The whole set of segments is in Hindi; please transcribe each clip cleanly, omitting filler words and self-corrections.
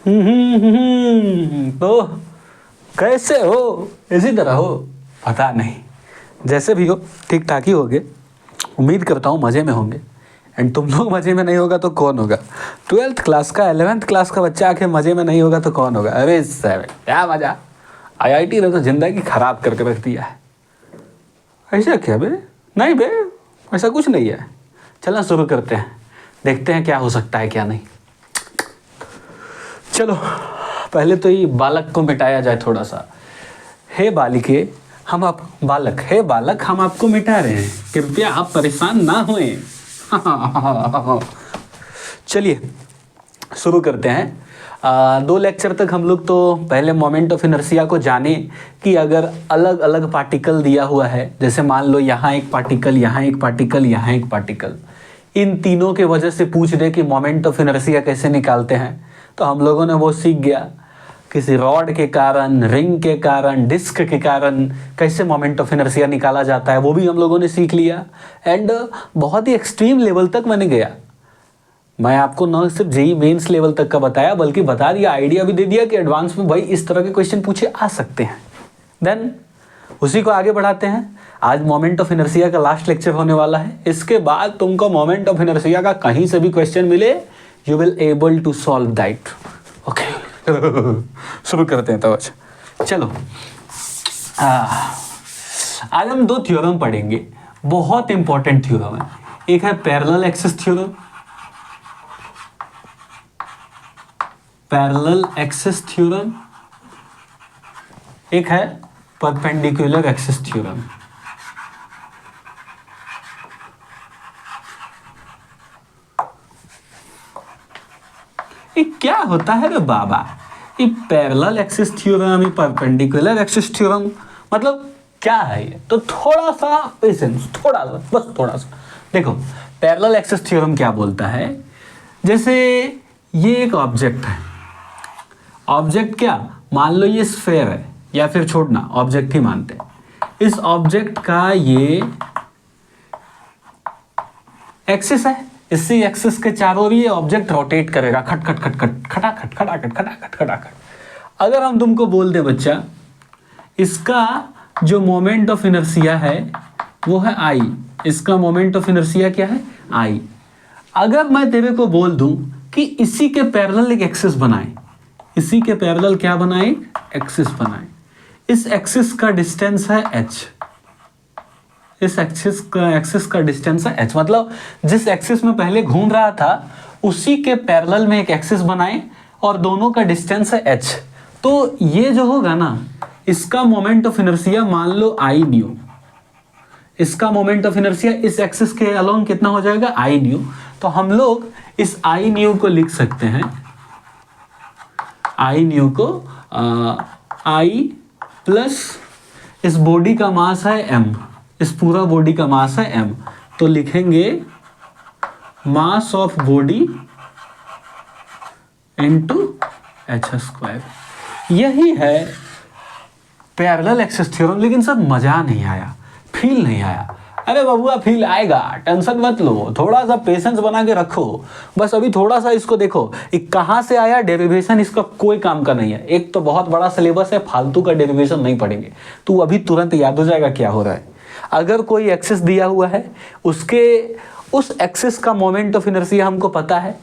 तो कैसे हो? इसी तरह हो? पता नहीं, जैसे भी हो ठीक ठाक ही होगे। उम्मीद करता हूँ मज़े में होंगे। एंड तुम लोग मज़े में नहीं होगा तो कौन होगा? 12th क्लास का 11th क्लास का बच्चा आके मज़े में नहीं होगा तो कौन होगा? अरे सर क्या मज़ा, IIT ने तो ज़िंदगी ख़राब करके रख दिया है। ऐसा क्या बे? नहीं बे, ऐसा कुछ नहीं है। चलो शुरू करते हैं, देखते हैं क्या हो सकता है क्या नहीं। चलो पहले तो ये बालक को मिटाया जाए थोड़ा सा। हे बालिके, हम आप बालक, हे बालक हम आपको मिटा रहे हैं, कृपया आप परेशान ना होएं। चलिए शुरू करते हैं। 2 लेक्चर तक हम लोग तो पहले मोमेंट ऑफ इनर्शिया को जाने कि अगर अलग अलग पार्टिकल दिया हुआ है, जैसे मान लो यहाँ एक पार्टिकल, यहाँ एक पार्टिकल, यहाँ एक पार्टिकल, इन तीनों के वजह से पूछ दे कि मोमेंट ऑफ इनर्शिया कैसे निकालते हैं, तो हम लोगों ने वो सीख गया। किसी रॉड के कारण, रिंग के कारण, डिस्क के कारण कैसे मोमेंट ऑफ इनर्शिया निकाला जाता है वो भी हम लोगों ने सीख लिया। एंड बहुत ही एक्सट्रीम लेवल तक मैंने गया। मैं आपको न सिर्फ जेई मेंस लेवल तक का बताया बल्कि बता दिया, आइडिया भी दे दिया कि एडवांस में भाई इस तरह के क्वेश्चन पूछे आ सकते हैं। देन उसी को आगे बढ़ाते हैं। आज मोमेंट ऑफ इनर्शिया का लास्ट लेक्चर होने वाला है। इसके बाद तुमको मोमेंट ऑफ इनर्शिया का कहीं से भी क्वेश्चन मिले, you will able to solve that. Okay शुरू करते हैं। तो चलो आज हम 2 थ्योरम पढ़ेंगे, बहुत इंपॉर्टेंट थ्योरम है। एक है parallel axis theorem, parallel axis theorem, एक है परपेंडिकुलर एक्सिस थ्योरम। ये क्या होता है रे बाबा? ये पैरेलल एक्सिस थ्योरम, ये परपेंडिकुलर एक्सिस थ्योरम, मतलब क्या है ये? तो थोड़ा सा पेशेंस, थोड़ा सा, बस थोड़ा सा देखो। पैरेलल एक्सिस थ्योरम क्या बोलता है? जैसे ये एक ऑब्जेक्ट है, ऑब्जेक्ट क्या, मान लो ये स्फेयर है, या फिर छोड़ना ऑब्जेक्ट ही मानते हैं। इस ऑब्जेक्ट का ये एक्सिस है, इसी एक्सिस के चारों ओर ये ऑब्जेक्ट रोटेट करेगा, खट खट खट खट खटाखट खटाखट खटाखट खटाखट। अगर हम तुमको बोल दें बच्चा, इसका जो मोमेंट ऑफ इनर्शिया है वो है I, इसका मोमेंट ऑफ इनर्शिया क्या है? I। अगर मैं तेरे को बोल दूं कि इसी के पैरेलल एक एक्सिस बनाए, इसी के पैरेलल क्या बनाए? एक्सिस बनाए। इस एक्सिस का डिस्टेंस है h, इस एक्सिस का डिस्टेंस है h, मतलब जिस एक्सिस में पहले घूम रहा था उसी के पैरेलल में एक एक्सिस बनाए और दोनों का डिस्टेंस है h। तो ये जो होगा ना, इसका मोमेंट ऑफ इनर्शिया मान लो I न्यू, इसका मोमेंट ऑफ इनर्शिया इस एक्सिस के अलोंग कितना हो जाएगा? I new. तो हम लोग इस I न्यू को लिख सकते हैं, I न्यू को I प्लस इस बॉडी का मास है m, इस पूरा बॉडी का मास है m, तो लिखेंगे mass of body into h²। यही है पैरेलल एक्सिस थ्योरम। लेकिन सब मजा नहीं आया, फील नहीं आया। अरे बबुआ फील आएगा, टेंशन मत लो, थोड़ा सा पेशेंस बना के रखो। बस अभी थोड़ा सा इसको देखो, ये कहाँ से आया डेरिवेशन, इसका कोई काम का नहीं है। एक तो बहुत बड़ा सिलेबस है, फालतू का डेरिवेशन नहीं पढ़ेंगे, तू अभी तुरंत याद हो जाएगा क्या हो रहा है। अगर कोई एक्सिस दिया हुआ है, उसके उस एक्सिस का मोमेंट ऑफ इनर्शिया हमको पता है,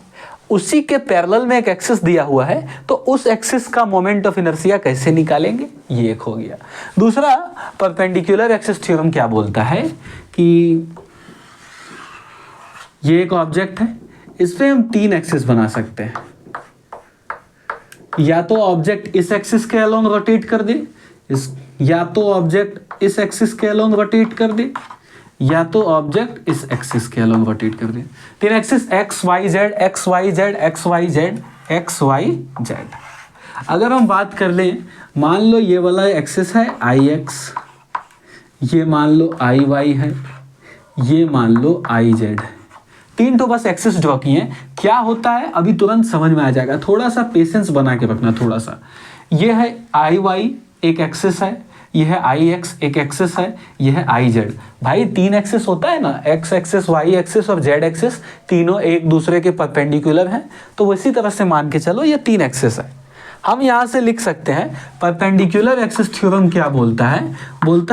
उसी के पैरेलल में एक एक्सिस दिया हुआ है, तो उस एक्सिस का मोमेंट ऑफ इनर्शिया कैसे निकालेंगे, ये एक हो गया। दूसरा परपेंडिकुलर एक्सिस थ्योरम क्या बोलता है कि ये एक ऑब्जेक्ट है, इस पे हम 3 एक्सिस बना सकते हैं। या तो ऑब्जेक्ट इस एक्सिस के अलोंग रोटेट कर दे, या तो ऑब्जेक्ट इस एक्सिस के अलोंग रोटेट कर दे, या तो ऑब्जेक्ट इस एक्सिस के अलोंग रोटेट कर दे। 3 axis x y z x y z x y z x y z। अगर हम बात कर लें, मान लो ये वाला एक्सिस है IX, ये मान लो IY है, ये मान लो IZ है। 3 तो बस एक्सिस ड्रॉ किए हैं। क्या होता है अभी तुरंत समझ में आ जाएगा, थोड़ा सा पेशेंस बना के रखना थोड़ा सा। ये है IY एक एक्सिस है, ये है आई एक्स, एक एक्सिस है, ये है आई जेड। भाई 3 एक्सिस होता है ना, एक्स एक्सिस, वाई एक्सिस और जेड एक्सिस, तीनों एक दूसरे के परपेंडिकुलर हैं, तो इसी तरह से मान के चलो ये 3 एक्सिस है। हम यहाँ से लिख सकते हैं परपेंडिकुलर एक्सिस थ्योरम क्या बोलता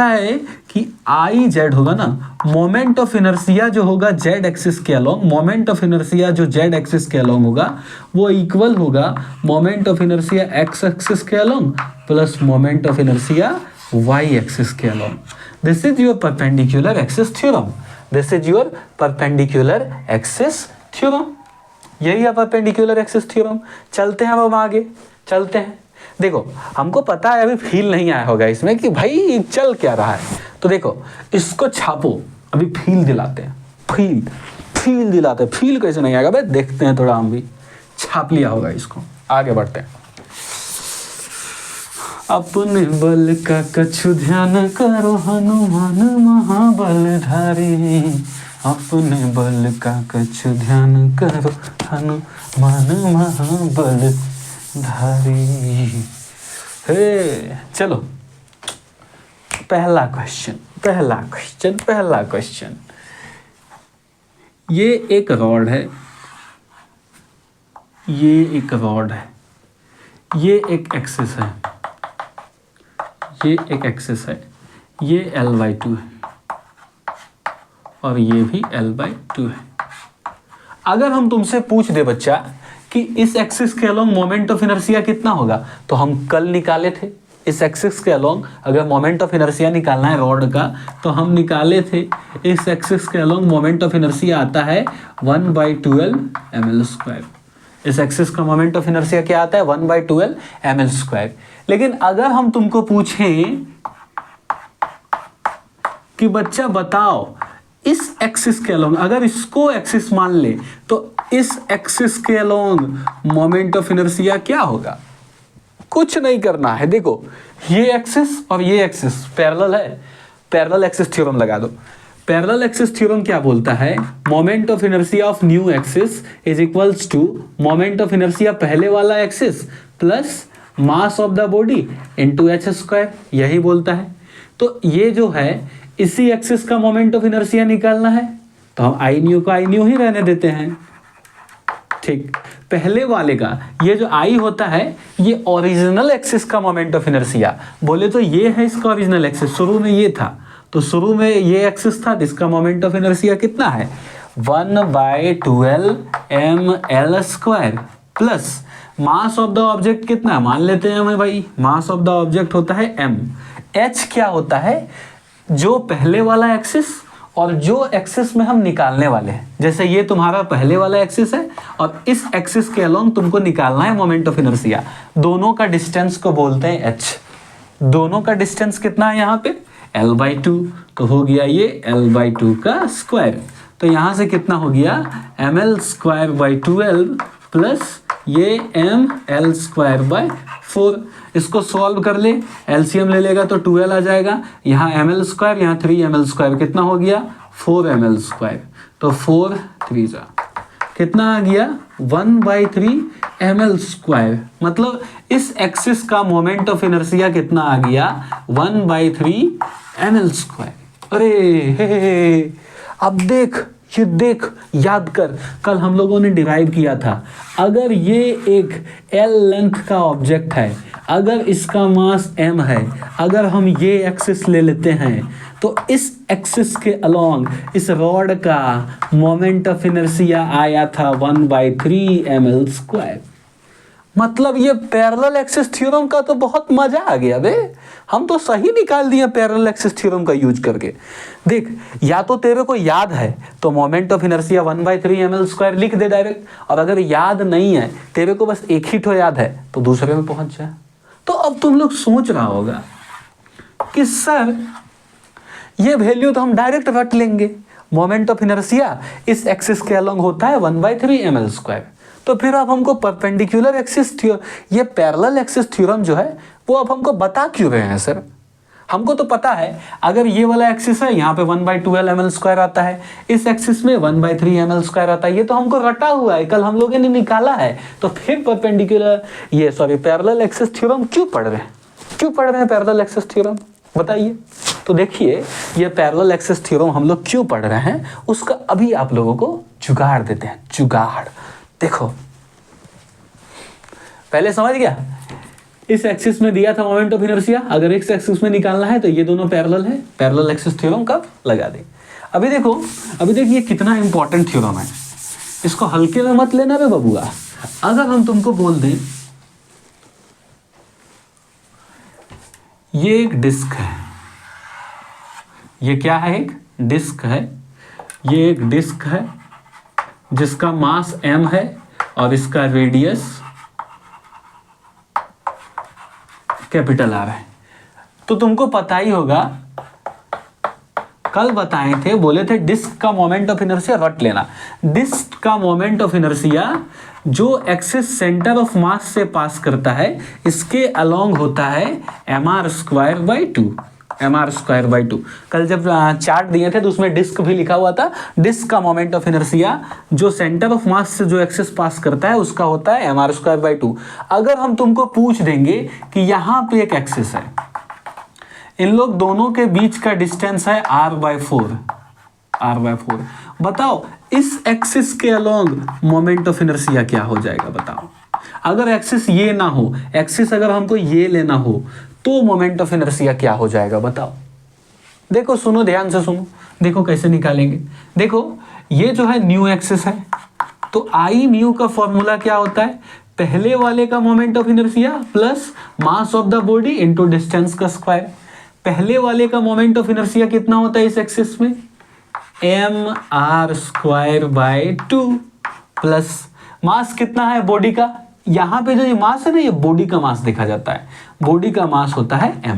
है कि आई जेड होगा ना, मोमेंट ऑफ इनर्शिया जो होगा जेड एक्सिस के अलोंग, मोमेंट ऑफ इनर्शिया जो जेड एक्सिस के अलोंग होगा वो इक्वल होगा moment of inertia X axis के along plus moment of inertia Y axis के along. This is your perpendicular axis theorem, this is your perpendicular axis theorem. यही है परपेंडिकुलर एक्सिस थ्योरम। चलते हैं अब आगे, चलते हैं। देखो हमको पता है, अभी फील नहीं आया होगा इसमें कि भाई चल क्या रहा है, तो देखो इसको छापो, अभी फील दिलाते हैं, फील दिलाते हैं। फील कैसे नहीं आएगा भाई, देखते हैं थोड़ा, हम भी छाप लिया होगा इसको। आगे बढ़ते हैं। अपने बल का कछु ध्यान करो हनुमान महाबलधारी, अपने बल का कछु ध्यान करो हनुमान महाबलधारी। हे चलो, पहला क्वेश्चन। ये एक रॉड है, ये एक एक्सिस है, ये L/2 है और ये भी L/2 है। अगर हम तुमसे पूछ दे बच्चा कि इस एक्सिस के अलोंग मोमेंट ऑफ इनर्शिया कितना होगा, तो हम कल निकाले थे इस एक्सिस के अलोंग अगर मोमेंट ऑफ इनर्शिया निकालना है रॉड का, तो हम निकाले थे इस एक्सिस के अलोंग मोमेंट ऑफ इनर्शिया आता है 1/12 ml²। इस एक्सिस का मोमेंट ऑफ इनर्शिया क्या आता है 1/12 ml²। लेकिन अगर हम तुमको पूछें कि बच्चा बताओ इस एक्सिस के अलोंग, अगर इसको एक्सिस मान ले तो इस एक्सिस के अलोंग मोमेंट ऑफ इनर्शिया क्या होगा, कुछ नहीं करना है। देखो ये एक्सिस और ये एक्सिस पैरेलल है, पैरेलल एक्सिस थ्योरम लगा दो। पैरेलल एक्सिस थ्योरम क्या बोलता है, moment of inertia of new axis is equals to moment of inertia पहले वाला axis plus mass of the body into h², यही बोलता है। तो ये जो है इसी एक्सिस का मोमेंट ऑफ इनर्शिया निकालना है, तो हम आई न्यू को आई न्यू ही रहने देते हैं। ठीक, पहले वाले का ये जो आई होता है ये ओरिजिनल एक्सिस का मोमेंट ऑफ इनर्शिया, बोले तो ये है इसका ओरिजिनल एक्सिस, शुरू में ये था, तो शुरू में ये एक्सिस था जिसका मोमेंट ऑफ इनर्शिया कितना है 1/12 ml² plus mass of the object कितना है, मान लेते हैं हमें भाई मास ऑफ द ऑब्जेक्ट होता है m। h क्या होता है, जो पहले वाला एक्सिस और जो एक्सिस में हम निकालने वाले हैं, जैसे ये तुम्हारा पहले वाला एक्सिस है और इस एक्सिस के अलोंग तुमको निकालना है मोमेंट ऑफ इनर्शिया, दोनों का डिस्टेंस को बोलते हैं h। दोनों का डिस्टेंस कितना है यहाँ पे L/2, तो हो गया ये L/2 का स्क्वायर, तो यहाँ से कितना हो गया ml²/12 प्लस ये ml²/4। इसको सॉल्व कर ले, एलसीएम ले लेगा तो 12 आ जाएगा, यहाँ ml², यहाँ 3 ml², कितना हो गया 4 ml², तो 4 3 जा कितना आ गया 1/3 ml²। मतलब इस एक्सिस का मोमेंट ऑफ इनर्शिया कितना आ गया 1/3 ml²। अरे हे, अब देख, ये देख, याद कर, कल हम लोगों ने डिराइव किया था, अगर ये एक L लेंथ का ऑब्जेक्ट है, अगर इसका मास m है, अगर हम ये एक्सिस ले लेते हैं तो इस एक्सिस के अलोंग इस रॉड का मोमेंट ऑफ इनर्शिया आया था 1/3 ml²। मतलब ये पैरेलल एक्सिस थ्योरम का तो बहुत मजा आ गया बे, हम तो सही निकाल दिए पैरेलल एक्सिस थ्योरम का यूज करके। देख, या तो तेरे को याद है तो मोमेंट ऑफ इनर्शिया 1/3 ml² लिख दे डायरेक्ट, और अगर याद नहीं है, तेरे को बस एक ही ठो याद है, तो दूसरे में पहुंच जाए। तो अब तुम लोग सोच रहा होगा कि सर ये वैल्यू तो हम डायरेक्ट रट लेंगे, मोमेंट ऑफ इनर्शिया इस एक्सिस के अलोंग होता है 1/3 ml², तो फिर अब हमको परपेंडिकुलर एक्सिस थ्योरम, ये पैरेलल एक्सिस थ्योरम जो है वो अब हमको बता क्यों रहे हैं सर। हमको तो पता है अगर ये वाला एक्सिस है यहाँ पे 1/12 ml² आता है, इस एक्सिस में 1/3 ml² आता है, ये तो हमको रटा हुआ है, कल हम लोगों ने निकाला है। तो फिर परपेंडिकुलर पैरेलल एक्सिस थ्योरम क्यों पढ़ रहे हैं पैरेलल एक्सिस थ्योरम। बताइए। तो देखिए ये पैरेलल एक्सिस थ्योरम हम लोग क्यों पढ़ रहे हैं उसका अभी आप लोगों को जुगाड़ देते हैं। जुगाड़ देखो, पहले समझ गया, इस एक्सिस में दिया था मोमेंट ऑफ इनर्शिया, अगर इस एक्सिस में निकालना है तो ये दोनों पैरेलल है, पैरेलल एक्सिस थ्योरम कब लगा दे। अभी देखो, अभी देखिए कितना इंपॉर्टेंट थ्योरम है, इसको हल्के में मत लेना रे बबुआ। अगर हम तुमको बोल दें ये एक डिस्क है, ये क्या है, एक डिस्क है, ये एक डिस्क है जिसका मास m है और इसका रेडियस कैपिटल R है। तो तुमको पता ही होगा, कल बताए थे, बोले थे डिस्क का मोमेंट ऑफ इनर्शिया रट लेना। डिस्क का मोमेंट ऑफ इनर्शिया जो एक्सिस सेंटर ऑफ मास से पास करता है इसके अलोंग होता है mr²/2, mr²/2। कल जब चार्ट दिए थे तो उसमें डिस्क भी लिखा हुआ था। डिस्क का मोमेंट ऑफ इनर्शिया जो सेंटर ऑफ मास से जो एक्सिस पास करता है उसका होता है mr²/2। अगर हम तुमको पूछ देंगे कि यहाँ पे एक एक्सिस है, इन लोग दोनों के बीच का डिस्टेंस है r/4, बताओ इस एक्सिस के अलोंग मोमेंट ऑफ इनर्शिया क्या हो जाएगा, बताओ। अगर एक्सिस ये ना हो, एक्सिस अगर हमको ये लेना हो तो मोमेंट ऑफ इनर्शिया क्या हो जाएगा, बताओ। देखो सुनो, ध्यान से सुनो, देखो कैसे निकालेंगे। देखो ये जो है न्यू एक्सिस है, तो आई न्यू का फॉर्मूला क्या होता है, पहले वाले का moment of inertia plus mass of the body into distance का स्क्वायर। पहले वाले का मोमेंट ऑफ इनर्शिया कितना होता है इस एक्सिस में, mr²/2 प्लस मास कितना है बॉडी का, यहाँ पे जो ये मास है ना, ये बॉडी का मास देखा जाता है, बॉडी का मास होता है m।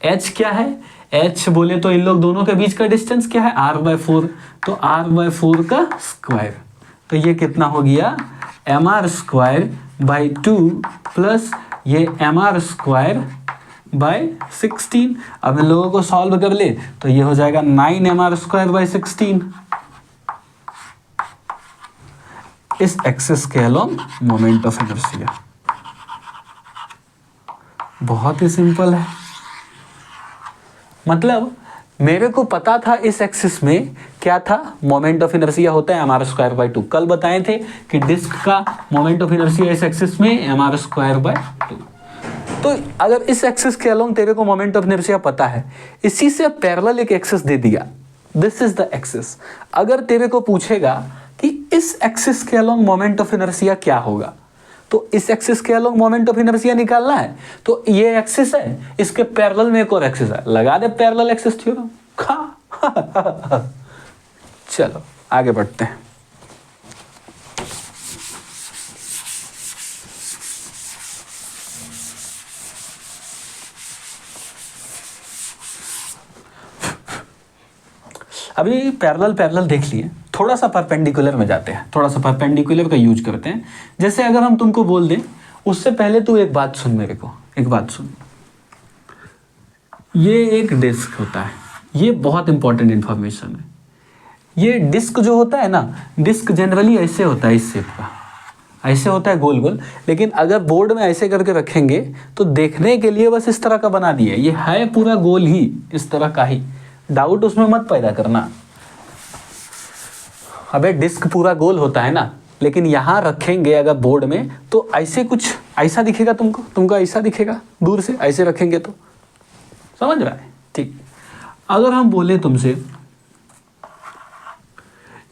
h क्या है, h बोले तो इन लोग दोनों के बीच का डिस्टेंस क्या है r/4, तो r/4 का स्क्वायर। तो ये कितना हो गया mr²/2 प्लस ये mr²/16। अब इन लोगों को सॉल्व कर ले तो ये हो जाएगा 9mr²/16 इस एक्सिस के अलोंग मोमेंट ऑफ इनर्शिया। बहुत ही सिंपल है, मतलब मेरे को पता था इस एक्सिस में क्या था, मोमेंट ऑफ इनर्शिया होता है mr²/2। कल बताए थे कि डिस्क का मोमेंट ऑफ इनर्शिया इस एक्सिस में mr²/2। तो अगर इस एक्सिस के अलोंग तेरे को मोमेंट ऑफ इनर्शिया पता है, इसी से पैरेलल एक एक्सिस दे दिया, दिस इज द एक्सिस। अगर तेरे को पूछेगा कि इस एक्सिस के अलोंग मोमेंट ऑफ इनर्शिया क्या होगा, तो इस एक्सिस के अलोंग मोमेंट ऑफ इनर्शिया निकालना है, तो ये एक्सिस है, इसके पैरेलल में एक और एक्सिस है, लगा दे पैरेलल एक्सिस थ्योरम। चलो आगे बढ़ते हैं। अभी पैरेलल देख लिए, थोड़ा सा परपेंडिकुलर में जाते हैं, थोड़ा सा परपेंडिकुलर का यूज करते हैं। जैसे अगर हम तुमको बोल दें, उससे पहले तू एक बात सुन, मेरे को एक बात सुन। ये एक डिस्क होता है, ये बहुत इंपॉर्टेंट इंफॉर्मेशन है। ये डिस्क जो होता है ना, डिस्क जनरली ऐसे होता है, इस शेप का ऐसे होता है, गोल गोल। लेकिन अगर बोर्ड में ऐसे करके रखेंगे तो देखने के लिए बस इस तरह का बना दिया, ये है पूरा गोल ही, इस तरह का ही, डाउट उसमें मत पैदा करना। अबे डिस्क पूरा गोल होता है ना, लेकिन यहाँ रखेंगे अगर बोर्ड में तो ऐसे कुछ ऐसा दिखेगा तुमको ऐसा दिखेगा, दूर से ऐसे रखेंगे तो, समझ रहा है, ठीक। अगर हम बोले तुमसे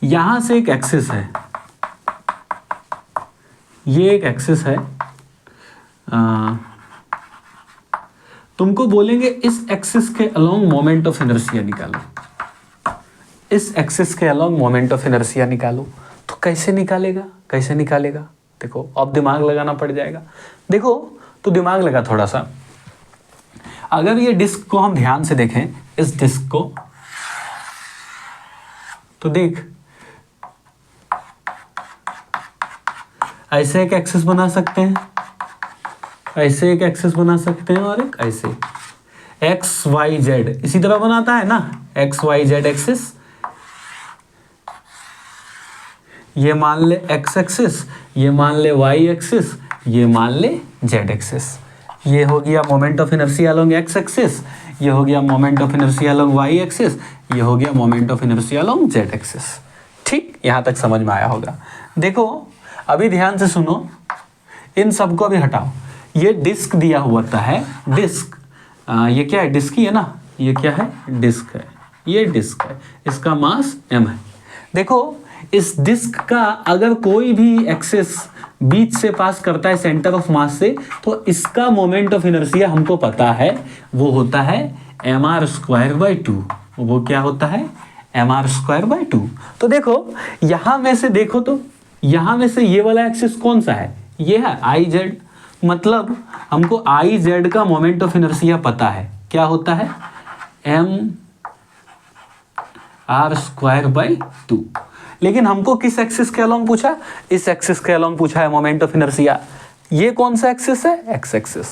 यहां से एक एक्सिस है, ये एक एक्सिस है, तुमको बोलेंगे इस एक्सिस के अलोंग मोमेंट ऑफ इनर्शिया निकालो, इस एक्सिस के अलोंग मोमेंट ऑफ इनर्शिया निकालो। तो कैसे निकालेगा, देखो अब दिमाग लगाना पड़ जाएगा। देखो तो दिमाग लगा थोड़ा सा। अगर ये डिस्क को हम ध्यान से देखें, इस डिस्क को, तो देख ऐसे एक एक्सिस बना सकते हैं, ऐसे एक एक्सिस बना सकते हैं, और एक ऐसे XYZ इसी तरह बनाता है ना, XYZ एक्सिस। ये मान ले X एक्सिस, ये मान ले Y एक्सिस, ये मान ले Z एक्सिस। ये हो गया moment of inertia along X axis, ये हो गया moment of inertia along Y axis, ये हो गया moment of inertia along Z axis. ठीक, यहाँ तक समझ में आया होगा। देखो अभी ध्यान से सुनो, इन सबको अभी हटाओ। ये डिस्क दिया हुआ है, डिस्क, ये क्या है, डिस्क ही है ना, ये क्या है, डिस्क है, ये डिस्क है, इसका मास m है। देखो इस डिस्क का अगर कोई भी एक्सिस बीच से पास करता है सेंटर ऑफ मास से, तो इसका मोमेंट ऑफ इनर्शिया हमको पता है, वो होता है mr²/2। वो क्या होता है, mr²/2। तो देखो यहां में से देखो, तो यहां में से ये वाला एक्सिस कौन सा है, ये है iz। मतलब हमको iz का मोमेंट ऑफ इनर्शिया पता है, क्या होता है, mr²/2। लेकिन हमको किस एक्सिस के अलोंग पूछा, इस एक्सिस के अलोंग पूछा है मोमेंट ऑफ इनर्शिया। ये कौन सा एक्सिस है, एक्स एक्सिस।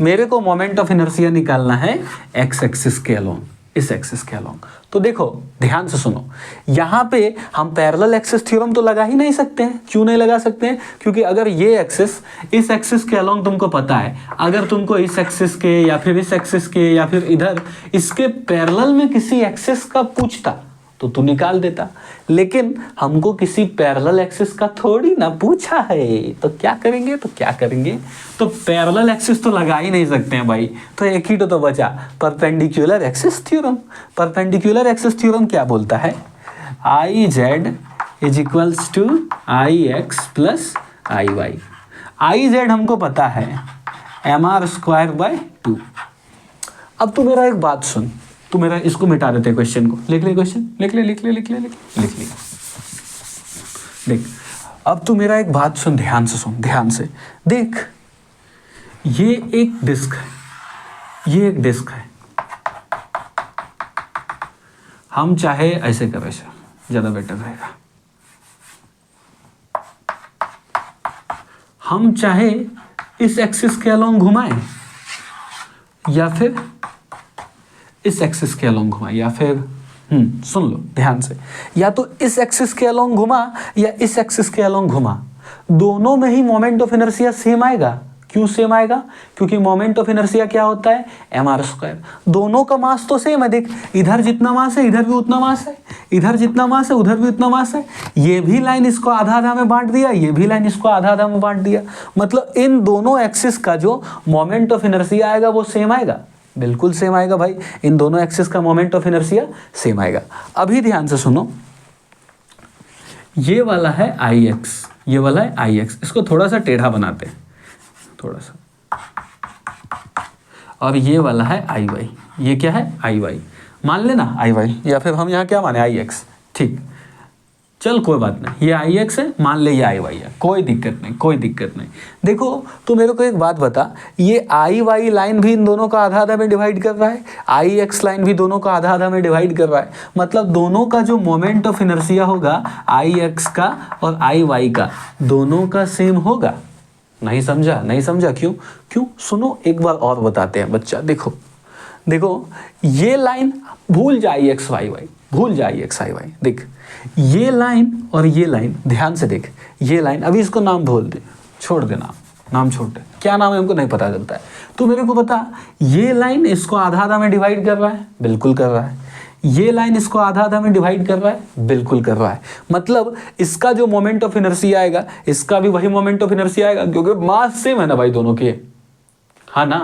मेरे को मोमेंट ऑफ इनर्शिया निकालना है एक्स एक्सिस के अलोंग, इस एक्सिस के अलोंग। तो देखो ध्यान से सुनो, यहाँ पे हम पैरेलल एक्सिस थ्योरम तो लगा ही नहीं सकते हैं। क्यों नहीं लगा सकते हैं, क्योंकि अगर ये एक्सिस इस एक्सिस के अलोंग तुमको पता है, अगर तुमको इस एक्सिस के या फिर इस एक्सिस के या फिर इधर इसके पैरेलल में किसी एक्सिस का पूछता तो तू निकाल देता। लेकिन हमको किसी पैरेलल एक्सिस का थोड़ी ना पूछा है, तो क्या करेंगे, तो पैरेलल एक्सिस तो लगा ही नहीं सकते हैं भाई। तो एक ही तो बचा, perpendicular axis theorem. Perpendicular axis theorem क्या बोलता है, I Z is equals to I X plus I Y. I Z हमको पता है mr²/2। अब तू मेरा एक बात सुन, तू मेरा इसको मिटा देते हैं, क्वेश्चन को लिख ले, क्वेश्चन लिख ले। देख अब तू मेरा एक बात सुन, ध्यान से सुन, ध्यान से देख। ये एक डिस्क है, ये एक डिस्क है। हम चाहे ऐसे करें, ज्यादा बेटर रहेगा। हम चाहे इस एक्सिस के अलोंग घुमाएं या फिर इस एक्सिस के अलोंग घुमा, या फिर सुन लो ध्यान से, या तो इस एक्सिस के अलोंग घुमा या इस एक्सिस के अलोंग घुमा, दोनों में ही मोमेंट ऑफ इनर्शिया सेम आएगा। क्यों सेम आएगा, क्योंकि मोमेंट ऑफ इनर्शिया क्या होता है, mr²। दोनों का मास तो सेम है। देख इधर जितना मास है इधर भी उतना मास है, इधर जितना मास है उधर भी उतना मास है। ये भी लाइन इसको आधा आधा में बांट दिया, ये भी लाइन इसको आधा आधा में बांट दिया। मतलब इन दोनों एक्सिस का जो मोमेंट ऑफ इनर्शिया आएगा वो सेम आएगा, बिल्कुल सेम आएगा भाई। इन दोनों एक्सिस का मोमेंट ऑफ इनर्शिया सेम आएगा। अभी ध्यान से सुनो, ये वाला है आई एक्स, ये वाला है आई एक्स। इसको थोड़ा सा टेढ़ा बनाते हैं, थोड़ा सा। और ये वाला है आई वाई, ये क्या है, आई वाई। मान लेना आई वाई, या फिर हम यहाँ क्या माने, आई एक्स। ठीक, चल कोई बात नहीं, ये आई एक्स है, मान ले ये आई वाई है, कोई दिक्कत नहीं, कोई दिक्कत नहीं। देखो तू मेरे को एक बात बता, ये आई वाई लाइन भी इन दोनों का आधा आधा में डिवाइड कर रहा है, आई एक्स लाइन भी दोनों का आधा आधा में डिवाइड कर रहा है। मतलब दोनों का जो मोमेंट ऑफ इनर्शिया होगा, आई एक्स का और आई वाई का, दोनों का सेम होगा। नहीं समझा, नहीं समझा, क्यों सुनो एक बार और बताते हैं बच्चा। देखो ये लाइन भूल जाए एक्स वाई वाई, भूल जाए एक्स आई वाई। देख ये लाइन और ये लाइन, ध्यान से देख, ये लाइन, अभी इसको नाम भूल दे, छोड़ दे, नाम छोड़ दे, क्या नाम है हमको नहीं पता चलता है। तो मेरे को बता, ये लाइन इसको आधा आधा में डिवाइड कर रहा है, बिल्कुल कर रहा है। ये लाइन इसको आधा आधा में डिवाइड कर रहा है, बिल्कुल कर रहा है। मतलब इसका जो मोमेंट ऑफ इनर्शिया आएगा, इसका भी वही मोमेंट ऑफ इनर्शिया आएगा, क्योंकि मास सेम है ना भाई दोनों के, हाँ ना।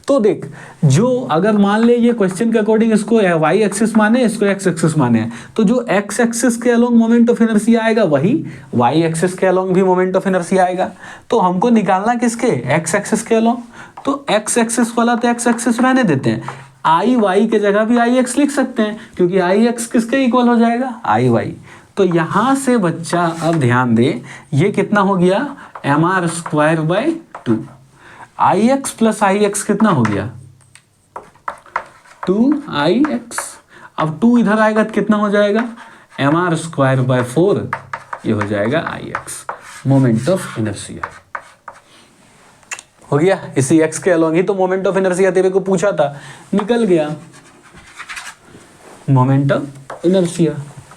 तो देख, जो अगर मान ले ये क्वेश्चन के अकॉर्डिंग इसको वाई एक्सिस माने, इसको एक्स एक्सिस माने, तो जो एक्स एक्सिस के अलोंग मोमेंट ऑफ इनर्शिया आएगा वही वाई एक्सिस के अलोंग भी मोमेंट ऑफ इनर्शिया आएगा। तो हमको निकालना किसके, एक्स एक्सिस के अलोंग। तो एक्स एक्सिस वाला तो एक्स एक्सिस रहने देते हैं, आई वाई के जगह भी आई एक्स लिख सकते हैं, क्योंकि आई एक्स किसके इक्वल हो जाएगा, आई वाई। तो यहां से बच्चा अब ध्यान दे, ये कितना हो गया, mr²/2। I X plus I x कितना हो गया, 2ix। अब 2 इधर आएगा तो कितना हो जाएगा, mr²/4। ये हो जाएगा आई एक्स, मोमेंट ऑफ इनर्शिया हो गया। इसी x के अलोंग ही तो मोमेंट ऑफ इनर्शिया तेरे को पूछा था, निकल गया मोमेंट ऑफ इनर्शिया।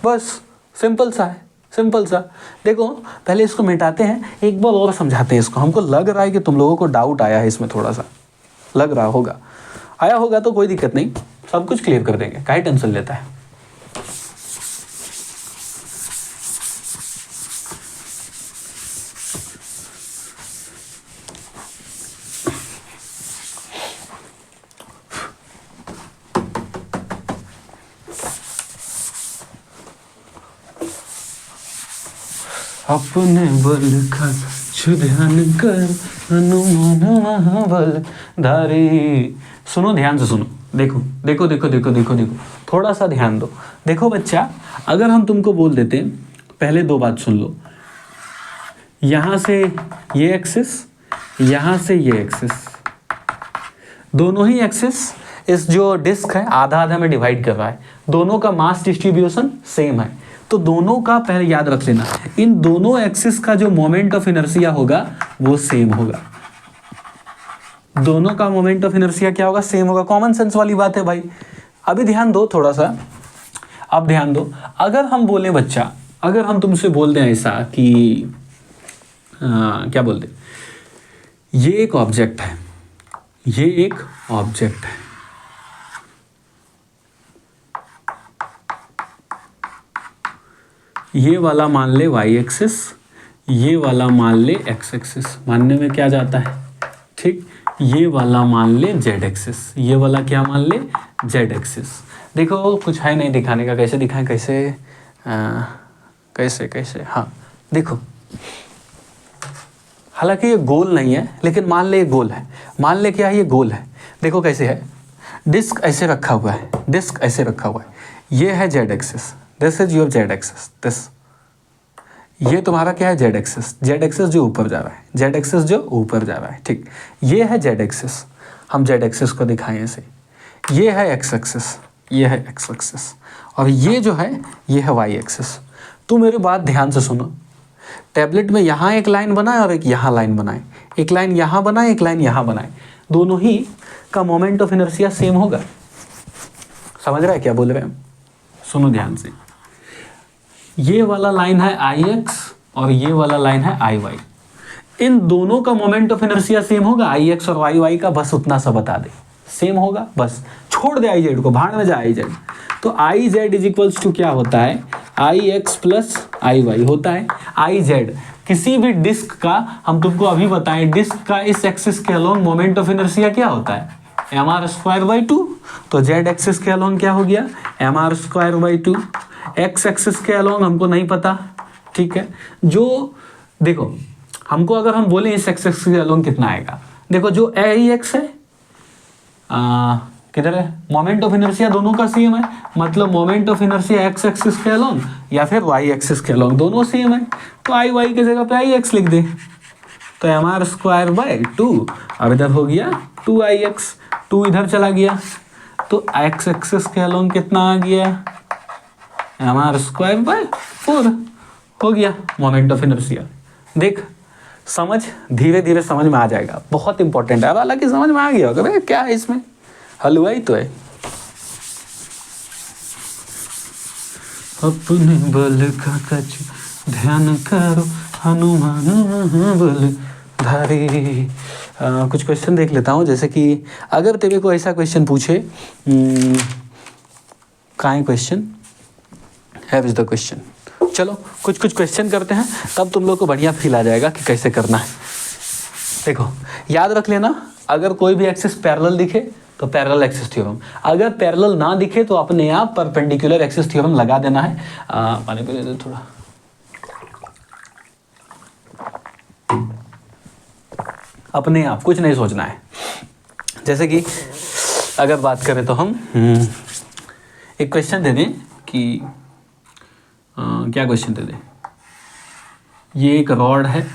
बस सिंपल सा है, सिंपल सा। देखो पहले इसको मिटाते हैं, एक बार और समझाते हैं इसको। हमको लग रहा है कि तुम लोगों को डाउट आया है इसमें, थोड़ा सा लग रहा होगा। आया होगा तो कोई दिक्कत नहीं, सब कुछ क्लियर कर देंगे, काहे टेंशन लेता है। अपने बल का ध्यान कर हनुमान महाबल धारी। सुनो, ध्यान से सुनो, देखो देखो देखो देखो देखो देखो, थोड़ा सा ध्यान दो। देखो बच्चा, अगर हम तुमको बोल देते, पहले दो बात सुन लो, यहाँ से ये एक्सिस, यहाँ से ये एक्सिस, दोनों ही एक्सिस इस जो डिस्क है आधा आधा में डिवाइड कर रहा है, दोनों का मास डिस्ट्रीब्यूशन सेम है, तो दोनों का पहले याद रख लेना, इन दोनों एक्सिस का जो मोमेंट ऑफ इनर्शिया होगा वो सेम होगा। दोनों का मोमेंट ऑफ इनर्शिया क्या होगा? सेम होगा। कॉमन सेंस वाली बात है भाई। अभी ध्यान दो थोड़ा सा, अब ध्यान दो। अगर हम बोले बच्चा, अगर हम तुमसे बोल दें ऐसा कि क्या बोलते, ये एक ऑब्जेक्ट है, ये एक ऑब्जेक्ट है, ये वाला मान ले y एक्सिस, ये वाला मान ले x एक्सिस, मानने में क्या जाता है, ठीक। ये वाला मान ले z एक्सिस, ये वाला क्या मान ले z एक्सिस। देखो कुछ है नहीं दिखाने का, कैसे दिखाएं, कैसे कैसे कैसे, हाँ देखो, हालांकि ये गोल नहीं है, लेकिन मान ले ये गोल है, मान ले क्या है, ये गोल है। देखो कैसे है, डिस्क ऐसे रखा हुआ है, डिस्क ऐसे रखा हुआ है, ये है z axis, this is your z axis, this, ये तुम्हारा क्या है z एक्सिस, z एक्सिस जो ऊपर जा रहा है, z एक्सिस जो ऊपर जा रहा है, ठीक। ये है z एक्सिस, हम z एक्सिस को दिखाएं ऐसे, ये है x एक्सिस, ये है x एक्सिस, और ये जो है ये है y एक्सिस। तो मेरी बात ध्यान से सुनो, टैबलेट में यहाँ एक लाइन बनाए और एक यहाँ लाइन बनाए, एक लाइन यहाँ बनाए, एक लाइन यहाँ बनाए, दोनों ही का मोमेंट ऑफ इनर्शिया सेम होगा। समझ रहा है क्या बोल रहे हैं? सुनो ध्यान से, ये वाला लाइन है Ix और ये वाला लाइन है Iy, इन दोनों का मोमेंट ऑफ इनर्शिया सेम होगा। Ix और Iy का बस उतना सा बता दे, सेम होगा, बस छोड़ दे Iz को, भाड़ में जा Iz। तो Iz इज इक्वल्स टू क्या होता है, Ix प्लस Iy होता है। Iz किसी भी डिस्क का, हम तुमको अभी बताएं, डिस्क का इस एक्सिस के अलोंग मोमेंट ऑफ इनर्शिया क्या होता है, mr²/2। तो z एक्सिस के अलोंग क्या हो गया, mr²/2। x एक्सिस के अलोंग हमको नहीं पता, ठीक है। जो देखो, हमको अगर हम बोले इस एक्सिस के अलोंग कितना आएगा, देखो जो Ax है किधर है, मोमेंट ऑफ इनर्शिया दोनों का सेम है, मतलब moment of inertia x axis के अलोंग या फिर y एक्सिस के अलोंग, दोनों सेम है। तो Iy की जगह पे Ix लिख दे, तो mr²/2, अब इधर हो गया 2Ix, 2 इधर चला गया, तो x एक्सिस के अलोंग कितना आ गया, mr²/4 हो गया मोमेंट ऑफ इनर्शिया। देख, समझ, धीरे धीरे समझ में आ जाएगा, बहुत इंपॉर्टेंट है। अब हालांकि समझ में आ गया होगा क्या है इसमें, हलवा ही तो है। अपने बल का कच ध्यान करो हनुमान महाबल धारी। कुछ क्वेश्चन देख लेता हूँ, जैसे कि अगर तेरे को ऐसा क्वेश्चन पूछे, कहाँ है question, have is the question. चलो कुछ कुछ क्वेश्चन करते हैं, तब तुम लोग को बढ़िया फील आ जाएगा कि कैसे करना है। देखो याद रख लेना, अगर कोई भी एक्सिस पैरेलल दिखे तो पैरेलल एक्सिस थ्योरम, अगर पैरेलल ना दिखे तो अपने आप परपेंडिकुलर एक्सिस थ्योरम लगा देना है। पानी पी लेते थोड़ा। अपने आप, कुछ नहीं सोचना है। जैसे कि अगर बात करें तो हम एक क्वेश्चन दे दें कि क्या क्वेश्चन दे दें, ये एक रॉड है,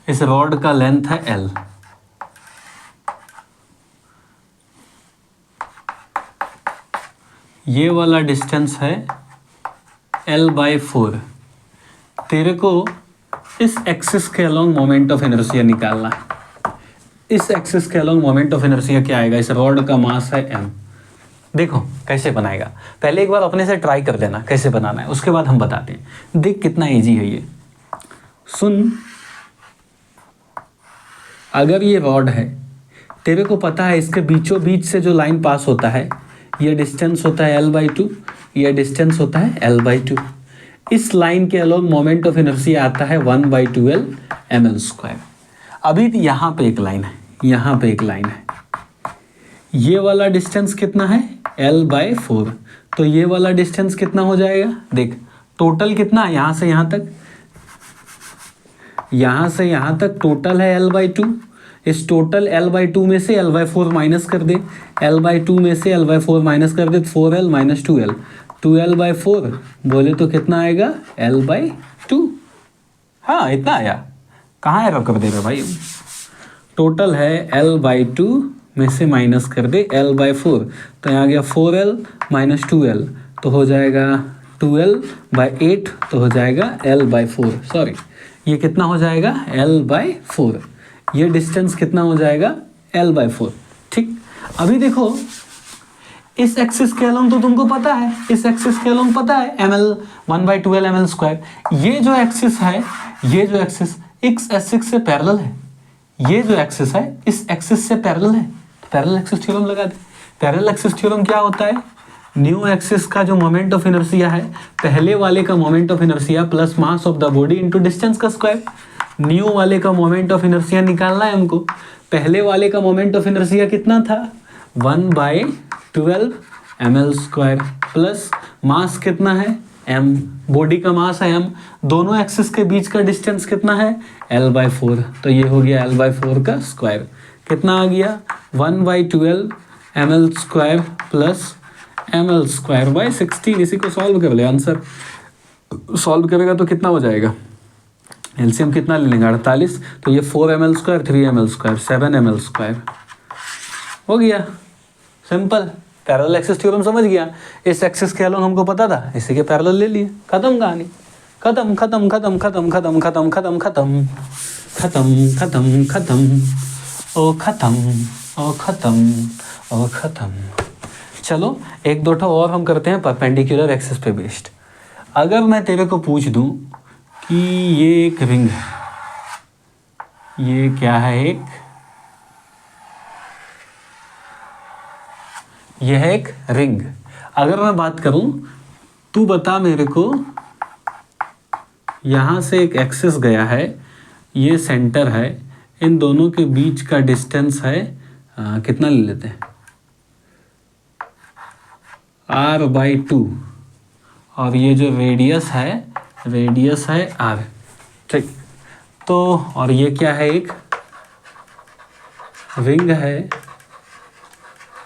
इस रॉड का लेंथ है L, ये वाला डिस्टेंस है L/4। तेरे को इस एक्सिस के अलोंग मोमेंट ऑफ इनर्शिया निकालना है। इस एक्सिस के अलोंग मोमेंट ऑफ इनर्शिया क्या आएगा, इस रॉड का मास है m, देखो कैसे बनाएगा, पहले एक बार अपने से ट्राई कर लेना कैसे बनाना है, उसके बाद हम बताते हैं। देख कितना इजी है ये। सुन, अगर ये रॉड है, तेरे को पता है इसके बीचों बीच से जो लाइन पास होता है ये डिस्टेंस होता है L/2, ये डिस्टेंस होता है L/2। इस लाइन के अलोंग मोमेंट ऑफ इनर्शिया आता है 1/2L ml²। अभी भी यहाँ पे एक लाइन है, यहाँ पे एक लाइन है, ये वाला डिस्टेंस कितना है L/4, तो ये वाला डिस्टेंस कितना हो जाएगा, देख टोटल कितना है, यहाँ से यहाँ तक, यहाँ से यहाँ तक टोटल है L/2। इस टोटल L/2 में से L/4 माइनस कर दे, L/2 में से L/4 माइनस कर दे, 4L माइनस 2L, 2L/4 बोले तो कितना आएगा L/2। हाँ इतना आया, कहाँ एरर कर दे रहे भाई, टोटल है L/2 में से माइनस कर दे L/4, तो यहाँ गया 4L माइनस 2L, तो हो जाएगा 2L/8, तो हो जाएगा L/4, सॉरी ये कितना हो जाएगा L/4, ये डिस्टेंस कितना हो जाएगा L/4। ठीक, अभी देखो इस एक्सिस के अलोंग तो तुमको पता है, इस एक्सिस के अलोंग पता है ml 1/2L ml²। ये जो एक्सिस है, ये जो एक्सिस इस एक्सिस से पैरेलल है, ये जो एक्सिस है इस एक्सिस से पैरेलल है, तो पैरेलल एक्सिस थ्योरम लगा दे। पैरेलल एक्सिस थ्योरम क्या होता है, न्यू एक्सिस का जो मोमेंट ऑफ इनर्शिया है, पहले वाले का moment of inertia plus mass of the body into distance का स्क्वायर। न्यू वाले का मोमेंट ऑफ इनर्शिया निकालना है हमको, पहले वाले का मोमेंट ऑफ इनर्शिया कितना था 1/12 ml² प्लस मास कितना है m, बॉडी का मास है m, दोनों एक्सिस के बीच का डिस्टेंस कितना है L/4, तो ये हो गया L/4 का स्क्वायर, कितना आ गया 1/12 ml² प्लस ml²/16। इसी को सॉल्व कर ले, आंसर सॉल्व करेगा तो कितना हो जाएगा, एलसीएम कितना ले लेंगे 48, तो ये 4 ml², 3 ml², 7 ml² हो गया, सिंपल। पैरेलल एक्सिस थ्योरम समझ गया, इस एक्सिस के अलोंग हमको पता था, इसी के पैरेलल ले लिए, खत्म कहानी, खत्म खत्म खत्म खत्म खत्म खत्म खत्म खत्म खत्म खत्म खत्म ओ खत्म ओ खत्म ओ खत्म। चलो एक दो ठो और हम करते हैं परपेंडिकुलर एक्सिस पे बेस्ड। अगर मैं तेरे को पूछ दूं कि ये एक रिंग है, ये क्या है, यह है एक रिंग। अगर मैं बात करूं, तू बता मेरे को, यहां से एक एक्सिस गया है, ये सेंटर है, इन दोनों के बीच का डिस्टेंस है कितना ले लेते हैं R/2, और ये जो रेडियस है R। ठीक, तो और ये क्या है, एक रिंग है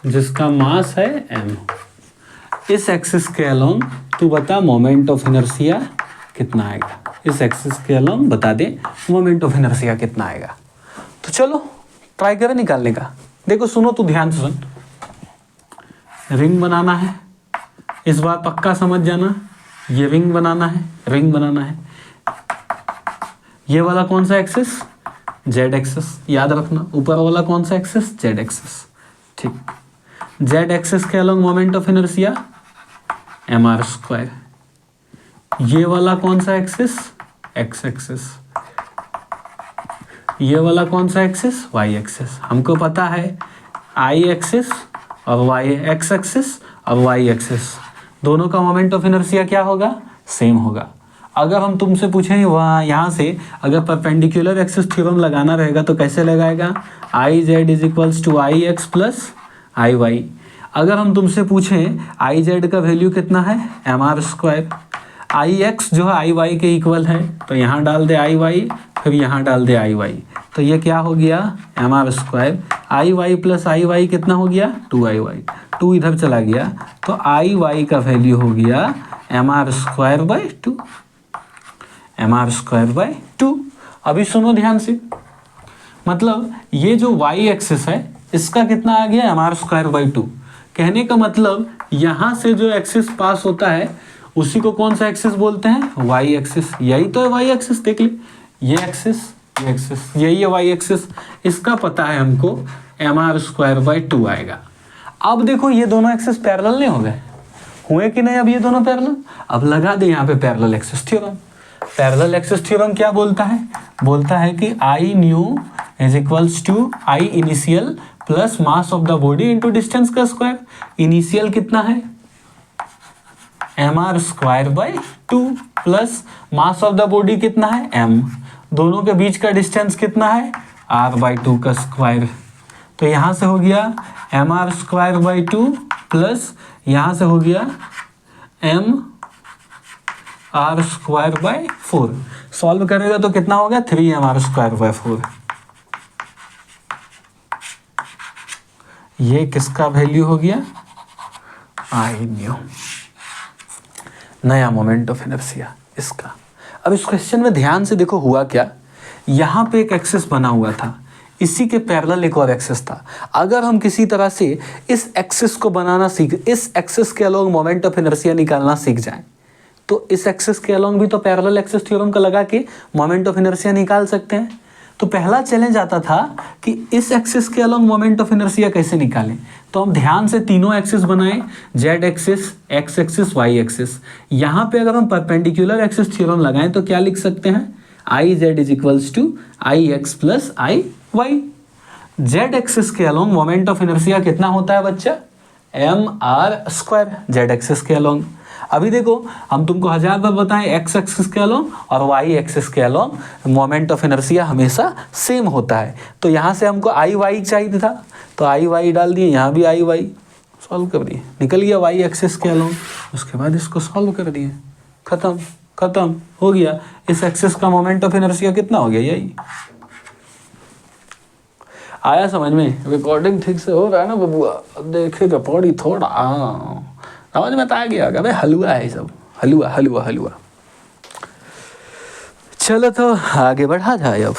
जिसका मास है m। इस एक्सिस के अलोंग तू बता मोमेंट ऑफ इनर्शिया कितना आएगा, इस एक्सिस के अलोंग बता दे मोमेंट ऑफ इनर्शिया कितना आएगा। तो चलो ट्राई करें निकालने का। देखो सुनो, तू ध्यान से सुन, रिंग बनाना है, इस बार पक्का समझ जाना, ये रिंग बनाना है, रिंग बनाना है। ये वाला कौन सा एक्सिस, जेड एक्सिस, याद रखना। ऊपर वाला कौन सा एक्सिस, जेड एक्सिस। ठीक, जेड एक्सिस के along moment of inertia mr²। ये वाला कौन सा एक्सिस, एक्स एक्सिस। ये वाला कौन सा एक्सिस, वाई एक्सिस। हमको पता है आई एक्सिस और वाई, एक्स एक्सिस और वाई एक्सिस, दोनों का मोमेंट ऑफ इनर्शिया क्या होगा, सेम होगा। अगर हम तुमसे पूछें वहाँ यहाँ से अगर परपेंडिकुलर एक्सिस थ्योरम लगाना रहेगा तो कैसे लगाएगा, I Z is equals to I X plus I Y. अगर हम तुमसे पूछें आई जेड का वैल्यू कितना है mr², आई एक्स जो है आई वाई के इक्वल है, तो यहाँ डाल दे आई वाई, फिर यहाँ डाल दे आई वाई, तो ये क्या हो गया mr²। I Y plus I Y कितना हो गया 2i/y, 2 इधर चला गया, तो आई वाई का वैल्यू हो गया mr²/2, mr²/2। अभी सुनो ध्यान से, मतलब ये जो y एक्सिस है इसका कितना आ गया mr²/2। कहने का मतलब यहाँ से जो एक्सिस पास होता है उसी को कौन सा एक्सिस बोलते हैं, y एक्सिस। यही तो है y एक्सिस, देख ले, ये एक्सिस, ये एक्सिस, यही है y एक्सिस। इसका पता है हमको mr²/2 आएगा। अब देखो ये दोनों एक्सिस पैरेलल नहीं हो गए, हुए कि नहीं अब ये दोनों पैरेलल? अब लगा दे यहाँ पे parallel axis theorem. Parallel axis theorem क्या बोलता है? बोलता है कि I new is equals to I initial plus mass of the body into distance का स्क्वायर। इनिशियल कितना है? mr square by 2 plus mass of the body कितना है? m। दोनों के बीच का डिस्टेंस कितना है? r बाई 2 का स्क्वायर। तो यहां से हो गया mr स्क्वायर बाई 2 प्लस यहां से हो गया m r square by 4। Solve करेगा तो कितना हो गया? 3mr square by 4। ये किसका वैल्यू हो गया? आई न्यू, नया मोमेंट ऑफ इनर्शिया इसका। अब इस क्वेश्चन में ध्यान से देखो हुआ क्या, यहाँ पे एक एक्सिस बना हुआ था, इसी के पैरेलल एक और एक्सिस था। अगर हम किसी तरह से इस एक्सिस को बनाना इस एक्सिस के अलोंग मोमेंट ऑफ इनर्शिया निकालना सीख जाएं, तो इस एक्सिस के अलोंग भी तो पैरेलल एक्सिस थ्योरम का लगा के मोमेंट ऑफ इनर्शिया निकाल सकते हैं। तो पहला चैलेंज आता था कि इस एक्सिस के अलोंग मोमेंट ऑफ इनर्शिया कैसे निकालें। तो हम ध्यान से तीनों एक्सिस बनाएं, Z axis, X axis, Y axis. यहाँ पे अगर हम परपेंडिकुलर एक्सिस थ्योरम लगाएं तो क्या लिख सकते हैं? I Z is equals to I X plus I Y. Z axis के अलोंग मोमेंट ऑफ इनर्शिया कितना होता है बच्चा? M R square Z axis के अलोंग। अभी देखो हम तुमको 1000 बार बताएं, एक्स एक्सिस के अलोंग और वाई एक्सिस के अलोंग मोमेंट ऑफ इनर्शिया हमेशा सेम होता है। तो यहाँ से हमको आई वाई चाहिए था, तो आई वाई डाल दिए, यहाँ भी आई वाई सॉल्व कर दिए, निकल गया वाई एक्सिस के अलोंग। उसके बाद इसको सॉल्व कर दिए, खत्म खत्म हो गया। इस एक्सिस का मोमेंट ऑफ इनर्शिया कितना हो गया? यही आया समझ में? रिकॉर्डिंग ठीक से हो रहा है ना बबुआ? देखेगा पौड़ी थोड़ा, समझ में तो आ गया भाई, हलवा है सब, हलवा हलवा हलवा। चलो तो आगे बढ़ा जाए, अब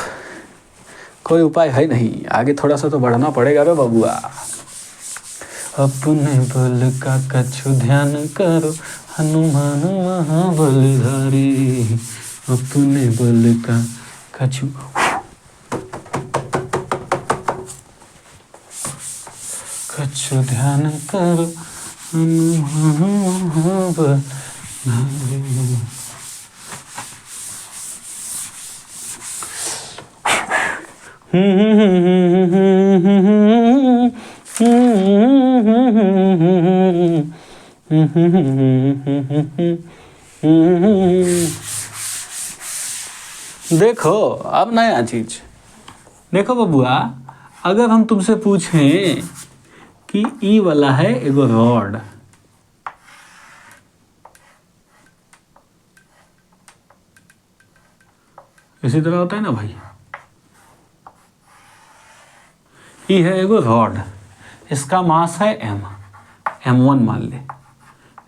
कोई उपाय है नहीं, आगे थोड़ा सा तो बढ़ना पड़ेगा रे बबुआ। अपने बल का कछु ध्यान करो हनुमान महाबलधारी, अपने बल का कछु कछु ध्यान करो हनुमान महाबलधारी। देखो अब नया चीज देखो बबुआ, अगर हम तुमसे पूछें कि ई वाला है एगो रॉड, इसी तरह होता है ना भाई, ई है एगो रॉड, इसका मास है m1 मान ले,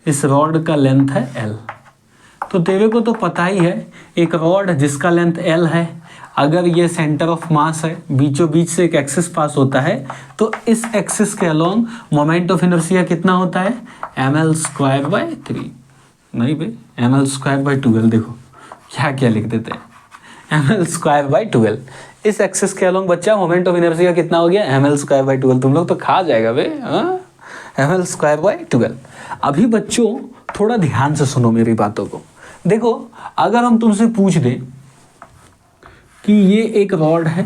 इस रॉड का लेंथ है l। तो तेरे को तो पता ही है, एक रॉड जिसका लेंथ l है, अगर ये सेंटर ऑफ मास है, बीचों बीच से एक एक्सिस पास होता है, तो इस एक्सिस के अलोंग मोमेंट ऑफ इनर्शिया कितना होता है? ml स्क्वायर बाई 3, नहीं भाई ml स्क्वायर बाई 12। देखो क्या क्या लिख देते हैं, ml स्क्वायर बाई 12। इस एक्सिस के अलोंग बच्चा मोमेंट ऑफ इनर्शिया कितना हो गया? ml square by 12। तुम लोग तो खा जाएगा भाई, ml स्क्वायर बाई 12। अभी बच्चों थोड़ा ध्यान से सुनो मेरी बातों को। देखो अगर हम तुमसे पूछ दें कि ये एक रॉड है,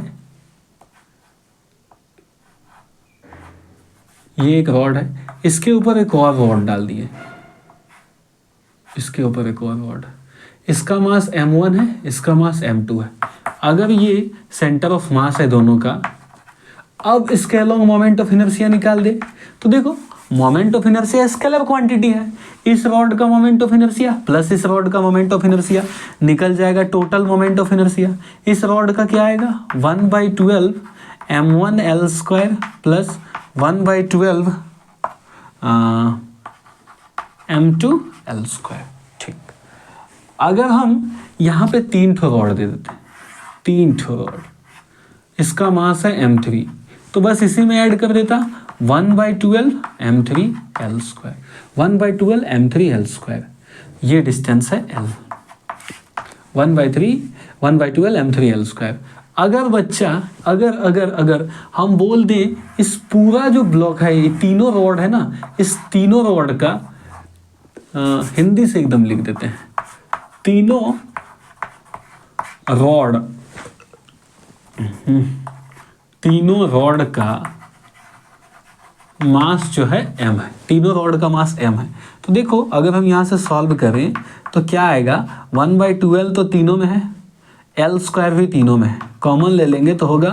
ये एक रॉड है, इसके ऊपर एक और रॉड डाल दिए, इसके ऊपर एक और रॉड, इसका मास m1 है, इसका मास m2 है। अगर ये सेंटर ऑफ मास है दोनों का, अब इसके अलोंग मोमेंट ऑफ इनर्शिया निकाल दे। तो देखो moment of inertia scalar quantity है, इस रॉड का मोमेंट ऑफ इनर्शिया प्लस इस रॉड का मोमेंट ऑफ इनर्शिया निकल जाएगा टोटल मोमेंट ऑफ इनर्शिया। इस रॉड का क्या आएगा? 1/12 m1l square plus 1/12 m2l square. ठीक, अगर हम यहाँ पे 3 ठो रॉड दे देते हैं, 3 ठो रॉड, इसका मास है m3, तो बस इसी में ऐड कर देता 1/12 m3l स्क्वायर, 1/12 m3l स्क्वायर, ये डिस्टेंस है l, 1/12 m3l स्क्वायर। अगर बच्चा अगर अगर अगर हम बोल दें इस पूरा जो ब्लॉक है, ये तीनों रॉड है ना, इस तीनों रॉड का हिंदी से एकदम लिख देते हैं, तीनों रॉड, तीनों रॉड का मास जो है m है, तीनों रॉड का मास m है। तो देखो अगर हम यहाँ से सॉल्व करें तो क्या आएगा, 1/12 तो तीनों में है, L² भी तीनों में है, कॉमन ले लेंगे तो होगा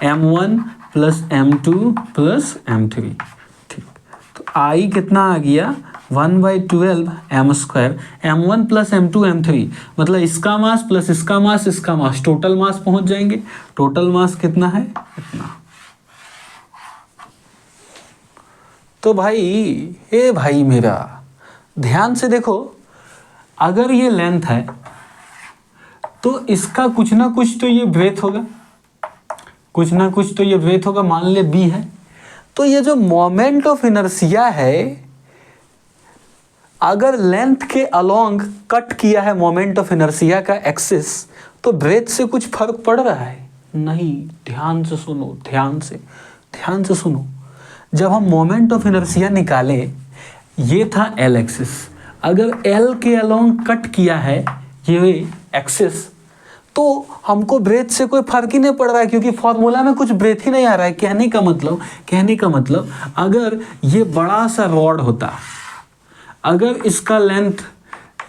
m1 + m2 + m3। ठीक, तो I कितना आ गया, 1/12 m², m1 + m2 m3, मतलब इसका मास प्लस इसका मास, इसका मास, टोटल मास पहुंच जाएंगे। टोटल मास कितना है, इतना। तो भाई, हे भाई मेरा, ध्यान से देखो, अगर ये लेंथ है तो इसका कुछ ना कुछ तो ये ब्रेथ होगा, कुछ ना कुछ तो ये ब्रेथ होगा, मान ले b है। तो ये जो मोमेंट ऑफ इनर्शिया है, अगर लेंथ के अलोंग कट किया है मोमेंट ऑफ इनर्शिया का एक्सिस, तो ब्रेथ से कुछ फर्क पड़ रहा है? नहीं। ध्यान से सुनो, ध्यान से सुनो। जब हम मोमेंट ऑफ इनर्शिया निकाले, ये था एल एक्सिस, अगर एल के अलोंग कट किया है ये एक्सिस, तो हमको ब्रेथ से कोई फर्क ही नहीं पड़ रहा है, क्योंकि फॉर्मूला में कुछ ब्रेथ ही नहीं आ रहा है। कहने का मतलब अगर ये बड़ा सा रॉड होता, अगर इसका लेंथ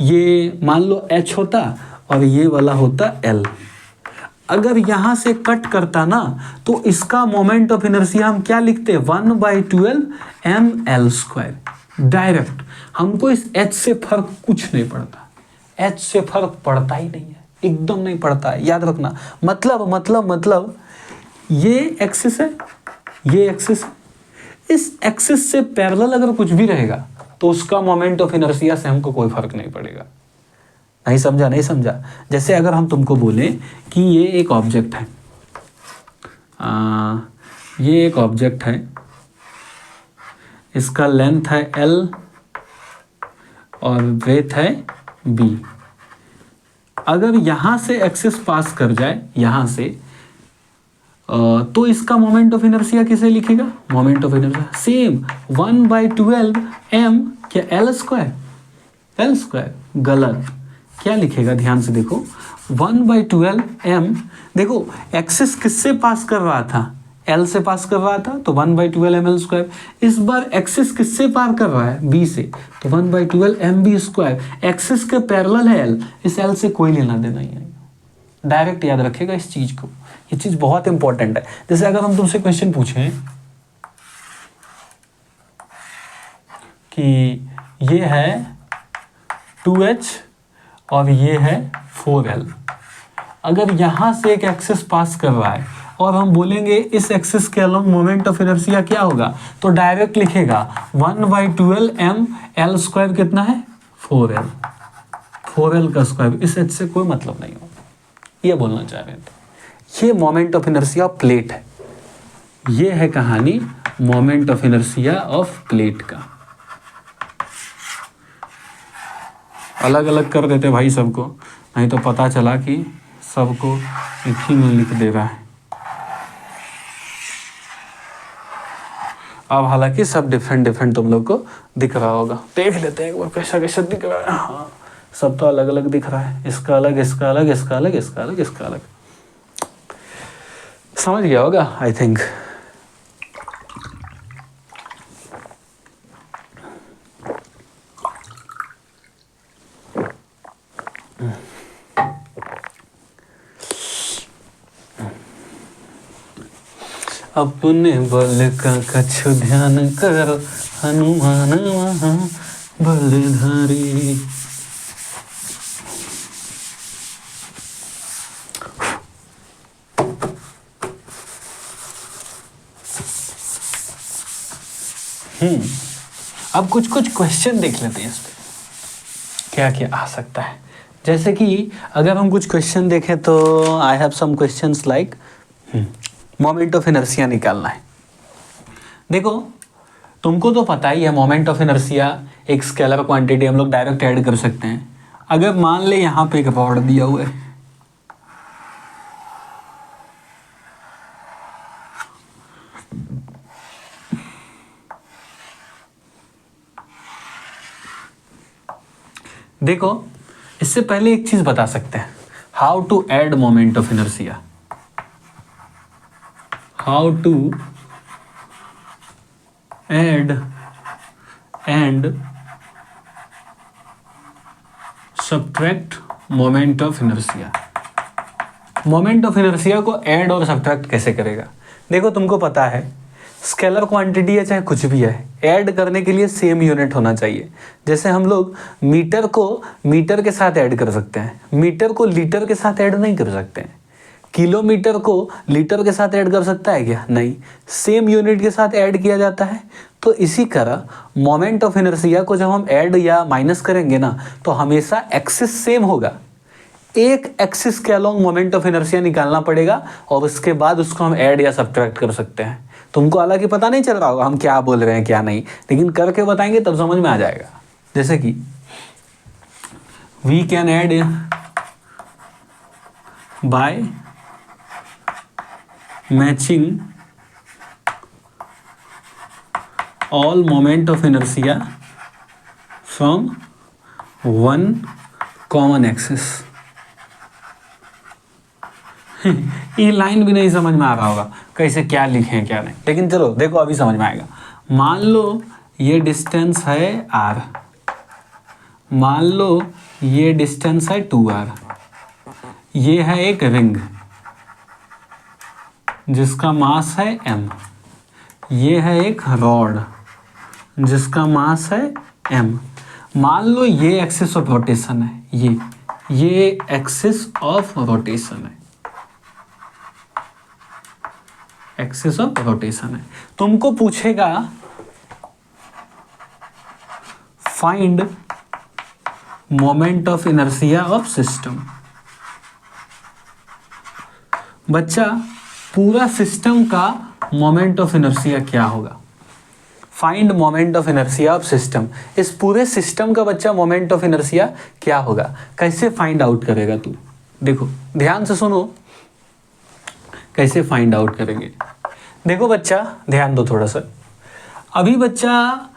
ये मान लो h होता और ये वाला होता l, अगर यहाँ से कट करता ना, तो इसका मोमेंट ऑफ इनर्शिया हम क्या लिखते, 1/12 ml²। डायरेक्ट, हमको इस h से फर्क कुछ नहीं पड़ता, h से फर्क पड़ता ही नहीं है, एकदम नहीं पड़ता है, याद रखना। मतलब ये एक्सिस है, ये एक्सिस है, इस एक्सिस से पैरेलल अगर कुछ भी रहेगा तो उसका मोमेंट ऑफ इनर्शिया से हमको कोई फर्क नहीं पड़ेगा। नहीं समझा? जैसे अगर हम तुमको बोले कि ये एक ऑब्जेक्ट है, ये एक ऑब्जेक्ट है, इसका लेंथ है l और ब्रेथ है b, अगर यहाँ से एक्सिस पास कर जाए यहाँ से, तो इसका मोमेंट ऑफ इनर्शिया किसे लिखेगा, moment of inertia same 1/12 m, क्या l², गलत। क्या लिखेगा, ध्यान से देखो, 1/12 m, देखो एक्सिस किससे पास कर रहा था, l से पास कर रहा था, तो 1/12 ml²। इस बार एक्सिस किससे पार कर रहा है, b से, तो 1/12 mb²। एक्सिस के पैरेलल है l, इस l से कोई लेना देना ही नहीं। डायरेक्ट याद रखेगा इस चीज को, ये चीज बहुत इंपॉर्टेंट है। जैसे अगर हम तुमसे क्वेश्चन पूछें कि ये है 2h और ये है 4l, अगर यहाँ से एक एक्सिस पास कर रहा है और हम बोलेंगे इस एक्सिस के अलोंग मोमेंट ऑफ इनर्शिया क्या होगा, तो डायरेक्ट लिखेगा 1/12 ml² कितना है, 4l, 4l का स्क्वायर, इस h से कोई मतलब नहीं होगा, ये बोलना चाह रहे थे। ये moment of inertia of plate है, ये है कहानी moment of inertia of plate का। अलग अलग कर देते भाई सबको, नहीं तो पता चला कि सबको एक ही में लिख दे रहा है। अब हालांकि सब डिफरेंट तुम लोग को दिख रहा होगा, देख लेते हैं एक बार कैसा दिख रहा है। हाँ, सब तो अलग अलग दिख रहा है, इसका अलग, इसका अलग, इसका अलग, इसका अलग, इसका अलग। समझ गया होगा आई थिंक। अपने बल का कछु ध्यान कर, हनुमान वहाँ बलधारी। अब कुछ क्वेश्चन देख लेते हैं इस पे, क्या क्या आ सकता है। जैसे कि अगर हम कुछ क्वेश्चन देखें तो I have some questions like moment of inertia निकालना है। देखो तुमको तो पता ही है मोमेंट ऑफ इनर्शिया एक स्केलर क्वांटिटी हम लोग डायरेक्ट ऐड कर सकते हैं। अगर मान ले यहाँ पे एक रॉड दिया हुआ है, देखो इससे पहले एक चीज बता सकते हैं, how to add moment of inertia, how to add and subtract moment of inertia. Moment of inertia को ऐड और सब्ट्रैक्ट कैसे करेगा? देखो तुमको पता है स्केलर क्वांटिटी है चाहे कुछ भी है, ऐड करने के लिए सेम यूनिट होना चाहिए। जैसे हम लोग मीटर को मीटर के साथ ऐड कर सकते हैं, मीटर को लीटर के साथ ऐड नहीं कर सकते हैं। किलोमीटर को लीटर के साथ ऐड कर सकता है क्या? नहीं, सेम यूनिट के साथ ऐड किया जाता है। तो इसी तरह मोमेंट ऑफ इनर्शिया को जब हम ऐड या माइनस करेंगे ना, तो हमेशा एक्सिस सेम होगा। एक एक्सिस के अलोंग मोमेंट ऑफ इनर्शिया निकालना पड़ेगा और उसके बाद उसको हम ऐड या सब्ट्रैक्ट कर सकते हैं। तुमको हालांकि पता नहीं चल रहा होगा हम क्या बोल रहे हैं क्या नहीं, लेकिन करके बताएंगे तब समझ में आ जाएगा। जैसे कि we can add by matching all moment of inertia from one common axis. ये लाइन भी नहीं समझ में आ रहा होगा कैसे क्या लिखे हैं क्या नहीं, लेकिन चलो देखो अभी समझ में आएगा। मान लो ये डिस्टेंस है r, मान लो ये डिस्टेंस है 2r, ये है एक रिंग जिसका मास है m, ये है एक रॉड जिसका मास है m। मान लो ये एक्सिस ऑफ रोटेशन है, ये एक्सिस ऑफ रोटेशन है, एक्सिस ऑफ रोटेशन है। तुमको पूछेगा find moment of inertia of system. बच्चा पूरा सिस्टम का मोमेंट ऑफ इनर्शिया क्या होगा? Find moment of inertia of system. इस पूरे सिस्टम का बच्चा मोमेंट ऑफ इनर्शिया क्या होगा? कैसे फाइंड आउट करेगा तू? देखो ध्यान से सुनो, कैसे फाइंड आउट करेंगे। देखो बच्चा ध्यान दो थोड़ा सा। अभी बच्चा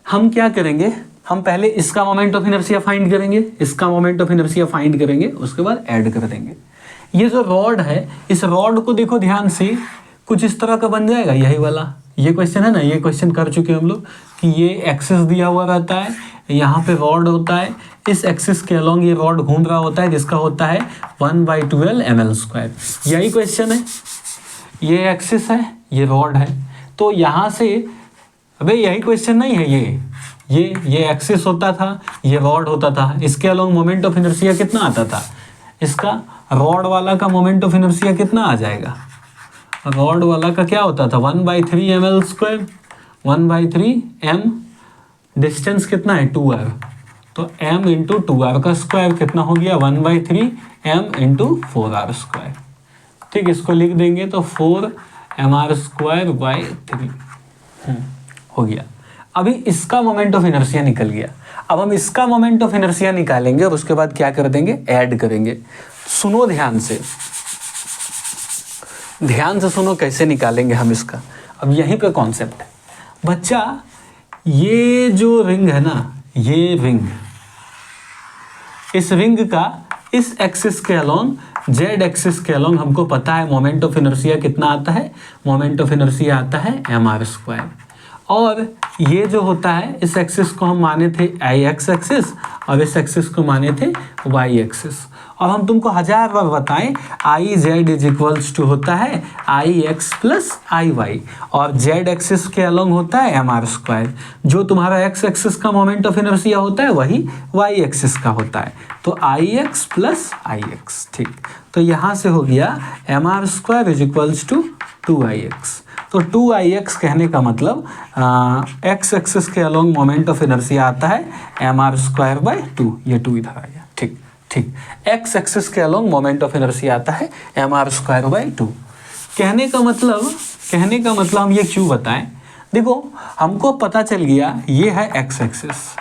हम क्या करेंगे, हम पहले इसका मोमेंट ऑफ इनर्शिया फाइंड करेंगे, इसका मोमेंट ऑफ इनर्शिया फाइंड करेंगे, उसके बाद ऐड कर देंगे। ये जो रॉड है, इस रॉड को देखो ध्यान से, कुछ इस तरह का बन जाएगा, यही वाला ये क्वेश्चन है ना, ये क्वेश्चन कर चुके हैं हम लोग कि ये एक्सिस दिया हुआ रहता है, यहाँ पे रॉड होता है, इस एक्सिस के अलोंग ये रॉड घूम रहा होता है जिसका होता है 1/12 ml²। यही क्वेश्चन है, ये एक्सिस है, ये रॉड है, तो यहाँ से अबे यही क्वेश्चन नहीं है, ये एक्सिस होता था, ये रॉड होता था, इसके अलोंग मोमेंट ऑफ इनर्शिया कितना आता था? इसका रॉड वाला का मोमेंट ऑफ इनर्शिया कितना आ जाएगा? रॉड वाला का क्या होता था? 1/3 ml², 1/3 m, डिस्टेंस कितना है 2r, तो m इंटू 2r का स्क्वायर कितना हो गया? 1/3 m इंटू 4r²। ठीक, इसको लिख देंगे तो 4mr²/3 हो गया। अभी इसका मोमेंट ऑफ इनर्शिया निकल गया। अब हम इसका मोमेंट ऑफ इनर्शिया निकालेंगे और उसके बाद क्या कर देंगे? ऐड करेंगे। सुनो ध्यान से, ध्यान से सुनो कैसे निकालेंगे हम इसका। अब यहीं पे कॉन्सेप्ट है बच्चा, ये जो रिंग है ना, ये रिंग, इस रिंग का इस एक्सिस के अलोंग, जेड एक्सिस के अलोंग हमको पता है मोमेंट ऑफ इनर्शिया कितना आता है? मोमेंट ऑफ इनर्शिया आता है mr²। और ये जो होता है, इस एक्सिस को हम माने थे x एक्सिस और इस एक्सिस को माने थे y एक्सिस। और हम तुमको 1000 बार बताएं, I Z is equals to होता है I X plus I Y, और जेड एक्सिस के अलोंग होता है mr²। जो तुम्हारा x एक्सिस का मोमेंट ऑफ इनर्शिया होता है वही y एक्सिस का होता है, तो I X plus I X. ठीक, तो यहाँ से हो गया mr² is equals to 2ix। तो 2ix कहने का मतलब x एक्सिस के अलोंग मोमेंट ऑफ इनर्शिया आता है mr²/2, ये 2 इधर आ गया। ठीक ठीक, x एक्सिस के अलोंग मोमेंट ऑफ इनर्शिया आता है mr²/2। कहने का मतलब हम ये क्यों बताएं? देखो हमको पता चल गया ये है x एक्सिस,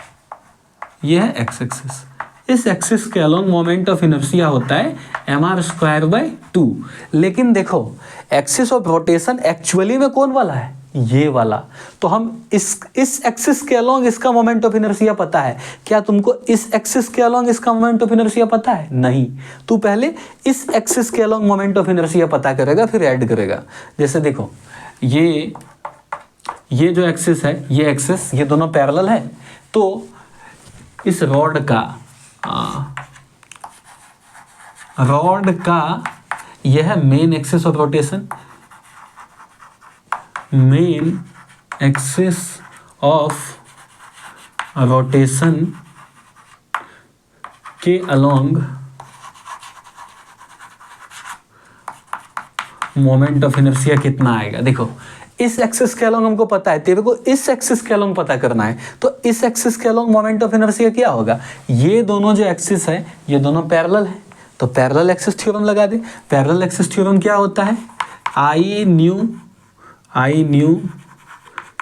ये है x एक्सिस, इस एक्सिस के अलोंग मोमेंट ऑफ इनर्शिया होता है mr²/2। लेकिन देखो एक्सिस ऑफ रोटेशन एक्चुअली में कौन वाला है? ये वाला। तो हम इस एक्सिस के अलोंग इसका मोमेंट ऑफ इनर्शिया पता है। क्या तुमको इस एक्सिस के अलोंग इसका मोमेंट ऑफ इनर्शिया पता है? नहीं। तू पहले इस एक्सिस के अलोंग मोमेंट ऑफ इनर्शिया पता करेगा, फिर ऐड करेगा। जैसे देखो, ये जो एक्सिस है, ये एक्सिस, ये दोनों पैरेलल है। तो इस रॉड का यह main axis of rotation, main axis of rotation के अलोंग मोमेंट ऑफ इनर्शिया कितना आएगा। देखो, इस एक्सिस के अलोंग हमको पता है, तेरे को इस एक्सिस के अलोंग पता करना है। तो इस एक्सिस के अलोंग मोमेंट ऑफ इनर्शिया क्या होगा? ये दोनों जो एक्सिस है, ये दोनों पैरेलल है, तो पैरेलल एक्सिस थ्योरम लगा दे। पैरेलल एक्सिस थ्योरम क्या होता है? I new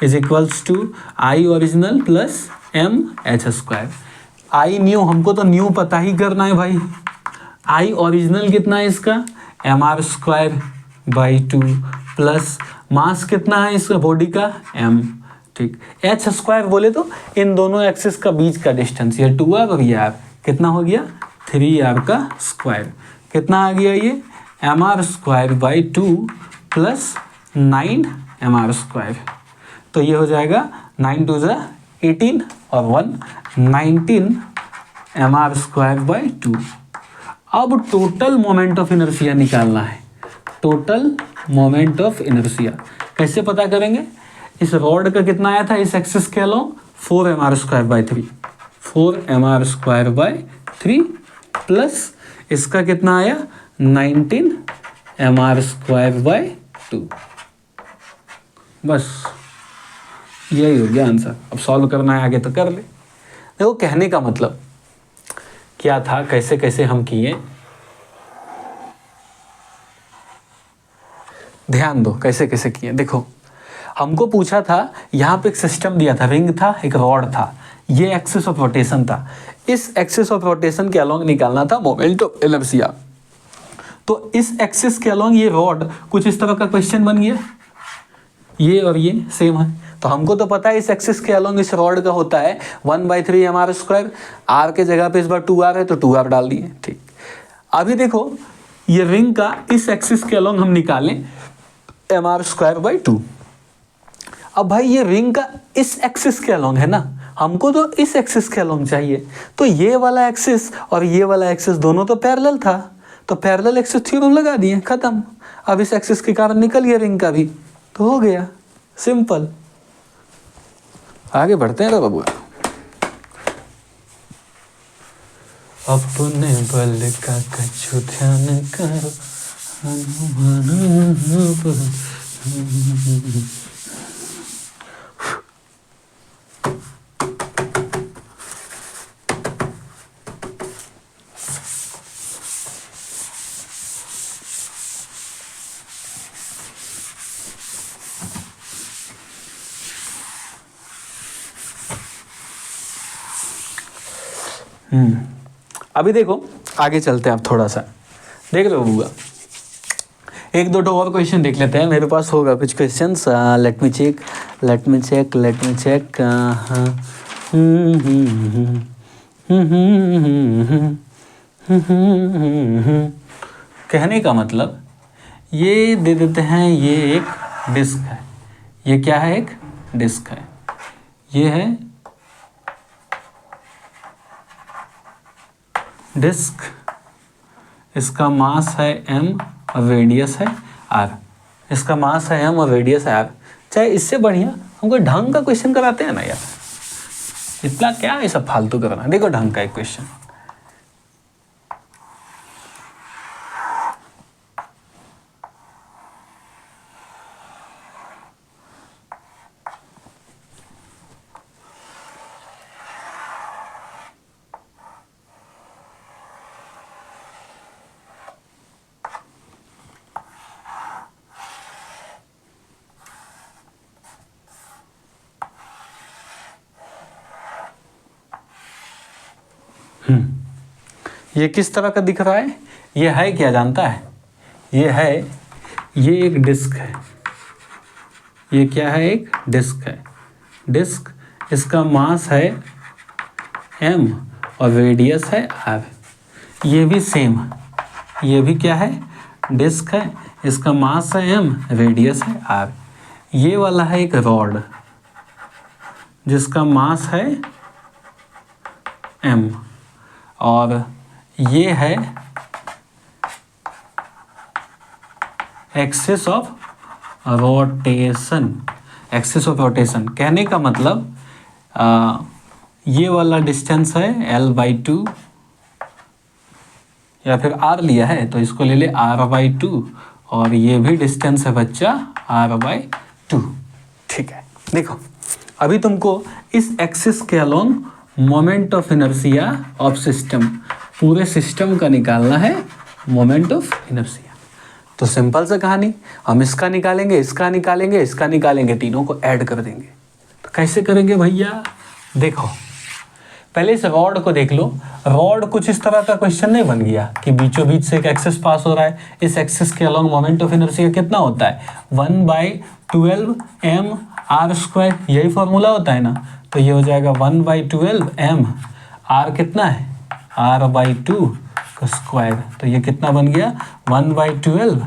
is equals to I original plus M H square. I new, हमको तो न्यू पता ही करना है भाई। आई ओरिजिनल कितना है इसका? M R square by 2 plus mass कितना है इस बॉडी का? m। ठीक, एच स्क्वायर बोले तो इन दोनों एक्सिस का बीच का डिस्टेंस, ये 2r और ये r, कितना हो गया? 3r का स्क्वायर। कितना आ गया ये? mr square by 2 plus 9 mr²। तो ये हो जाएगा 9 2 ज़ा 18 और 1 19 mr² बाई 2। अब टोटल मोमेंट ऑफ इनर्शिया निकालना है। टोटल मोमेंट ऑफ इनर्शिया कैसे पता करेंगे? इस रॉड का कितना आया था इस एक्सिस के along? 4 mr² by 3, 4 mr² by 3 plus इसका कितना आया? 19 mr² बाई 2। बस यही हो गया आंसर। अब सॉल्व करना है आगे तो कर ले। देखो, कहने का मतलब क्या था, कैसे कैसे हम किए, ध्यान दो कैसे कैसे किए। देखो, हमको पूछा था, यहाँ पे एक सिस्टम दिया था, रिंग था, एक रॉड था, ये एक्सिस ऑफ रोटेशन था। इस एक्सिस ऑफ रोटेशन के अलोंग निकालना था मोमेंट ऑफ इनर्शिया। तो इस एक्सिस के अलोंग ये रॉड कुछ इस तरह का क्वेश्चन बन गया, ये और ये सेम है। तो हमको तो पता है इस एक्सिस के अलोंग इस रॉड का होता है 1/3 mr²। r के जगह पे इस बार 2r है तो 2r डाल दिए। ठीक, अभी देखो, ये रिंग का इस एक्सिस के अलोंग हम निकालें mr² बाई 2। अब भाई ये रिंग का इस एक्सिस के अलोंग है ना, हमको तो इस एक्सिस के अलोंग चाहिए। तो ये वाला एक्सिस और ये वाला एक्सिस दोनों तो पैरेलल था, तो पैरेलल एक्सिस थ्योरम लगा दिए, खत्म। अब इस एक्सिस के कारण निकल गया रिंग का भी, तो हो गया सिंपल। आगे बढ़ते हैं रे बबुआ। अपने बल का कछु ध्यान करो, अभी देखो आगे चलते हैं। अब थोड़ा सा देख लो बबुआ, एक दो और क्वेश्चन देख लेते हैं। मेरे पास होगा कुछ क्वेश्चंस, लेट मी चेक। कहने का मतलब ये दे देते हैं, ये एक डिस्क है, ये क्या है? एक डिस्क है, ये है डिस्क, इसका मास है m और रेडियस है r। इसका मास है m और रेडियस है r। चाहे इससे बढ़िया हमको ढंग का क्वेश्चन कराते हैं ना यार, इतना क्या है सब फालतू करना। देखो ढंग का एक क्वेश्चन, ये किस तरह का दिख रहा है? ये है क्या जानता है? ये है, ये एक डिस्क है, ये क्या है, एक डिस्क है, डिस्क, इसका मास है m और रेडियस है r। ये भी सेम, ये भी क्या है, डिस्क है, इसका मास है m, रेडियस है r। ये वाला है एक रॉड जिसका मास है m और ये है axis of rotation. Axis of rotation कहने का मतलब ये वाला डिस्टेंस है l/2 या फिर r लिया है तो इसको ले ले r/2 और ये भी डिस्टेंस है बच्चा r/2। ठीक है, देखो अभी तुमको इस एक्सिस के along moment of inertia of system, पूरे सिस्टम का निकालना है मोमेंट ऑफ इनर्शिया। तो सिंपल सा कहानी, हम इसका निकालेंगे, इसका निकालेंगे, इसका निकालेंगे, तीनों को ऐड कर देंगे। तो कैसे करेंगे भैया, देखो पहले इस रॉड को देख लो। रॉड कुछ इस तरह का क्वेश्चन नहीं बन गया कि बीचों बीच से एक एक्सिस पास हो रहा है, इस एक्सिस के अलोंग मोमेंट ऑफ इनर्शिया कितना होता है, 1/12 m/r², यही फॉर्मूला होता है ना। तो ये हो जाएगा 1/12 m, r कितना है, r/2 का स्क्वायर। तो ये कितना बन गया, 1/12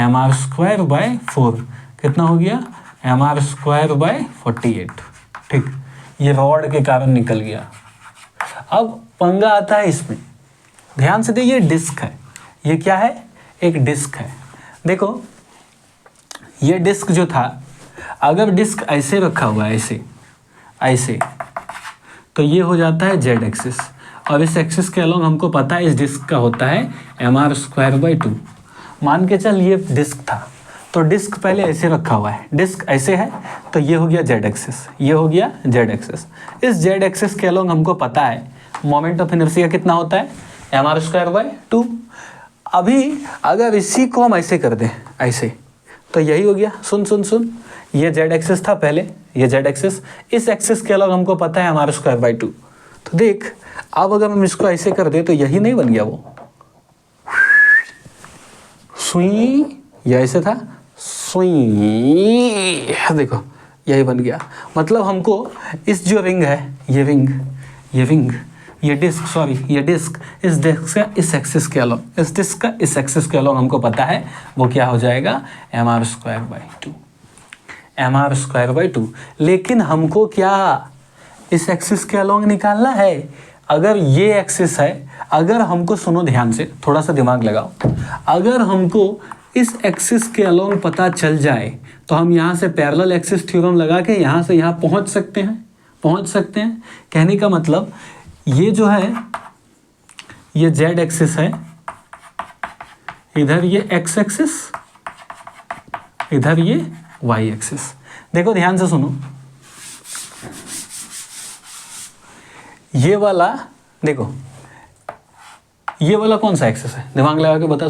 mr²/4, कितना हो गया, mr²/48। ठीक, ये रॉड के कारण निकल गया। अब पंगा आता है इसमें, ध्यान से देखिए, डिस्क है, ये क्या है, एक डिस्क है। देखो ये डिस्क जो था, अगर डिस्क ऐसे रखा हुआ है, ऐसे ऐसे, तो ये हो जाता है जेड एक्सिस, और इस एक्सिस के अलोंग हमको पता है इस डिस्क का होता है mr²/2। मान के चल ये डिस्क था, तो डिस्क पहले ऐसे रखा हुआ है, डिस्क ऐसे है, तो ये हो गया जेड एक्सिस, ये हो गया जेड एक्सिस। इस जेड एक्सिस के अलोंग हमको पता है मोमेंट ऑफ इनर्शिया कितना होता है, mr²/2। अभी अगर इसी को हम ऐसे कर दें, ऐसे, तो यही हो गया। सुन सुन सुन, ये जेड एक्सिस था पहले, ये जेड एक्सिस, इस एक्सिस के अलोंग हमको पता है mr²/2। तो देख, अब अगर हम इसको ऐसे कर दें तो यही नहीं बन गया, वो सुई, ये ऐसे था, सुई, देखो यही बन गया। मतलब हमको इस जो रिंग है, ये रिंग, ये रिंग, ये डिस्क, सॉरी ये डिस्क, इस डिस्क का इस एक्सिस के अलोंग, इस डिस्क का इस एक्सिस के अलोंग हमको पता है वो क्या हो जाएगा, mr²/2, mr²/2। लेकिन हमको क्या इस एक्सिस के अलोंग निकालना है। अगर ये एक्सिस है, अगर हमको, सुनो ध्यान से, थोड़ा सा दिमाग लगाओ, अगर हमको इस एक्सिस के अलोंग पता चल जाए तो हम यहाँ से पैरेलल एक्सिस थ्योरम लगा के यहाँ से यहाँ पहुँच सकते हैं, पहुँच सकते हैं। कहने का मतलब ये जो है, ये जेड एक्सिस है, इधर ये एक्स एक्सिस, इधर ये वाई एक्सिस। देखो ध्यान से सुनो, ये वाला, देखो ये वाला कौन सा एक्सिस है, दिमाग लगा के बता,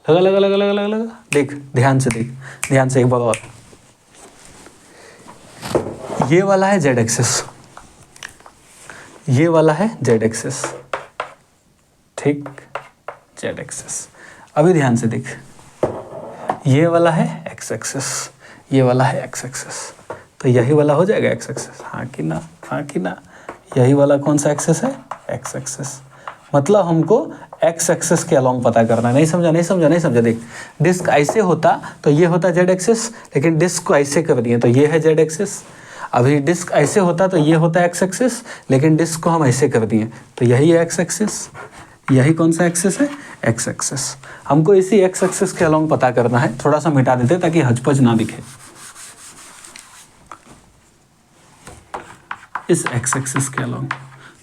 थोड़ा लगा लगा लगा लगा लगा लगा, देख ध्यान से, देख ध्यान से एक बार और। ये वाला है जेड एक्सिस, ये वाला है जेड एक्सिस, ठीक, जेड एक्सिस। अभी ध्यान से देख, ये वाला है एक्स एक्सिस, ये वाला है एक्स एक्सिस, तो यही वाला हो जाएगा एक्स एक्सिस, हाँ कि ना, हाँ कि ना। यही वाला कौन सा एक्सिस है, एक्स एक्सिस। मतलब हमको एक्स एक्सिस के अलोंग पता करना है। नहीं समझा, नहीं समझा, नहीं समझा। देख, डिस्क ऐसे होता तो ये होता जेड एक्सिस, लेकिन डिस्क को ऐसे कर दिए तो ये है जेड एक्सिस। अभी डिस्क ऐसे होता तो ये होता एक्स एक्सिस, लेकिन डिस्क को हम ऐसे कर दिए तो यही है एक्स एक्सिस। यही कौन सा एक्सिस है, एक्स एक्सिस। हमको इसी एक्स एक्सिस के अलोंग पता करना है। थोड़ा सा मिटा देते ताकि हचपच ना दिखे। इस एक्स एक्सिस के अलोंग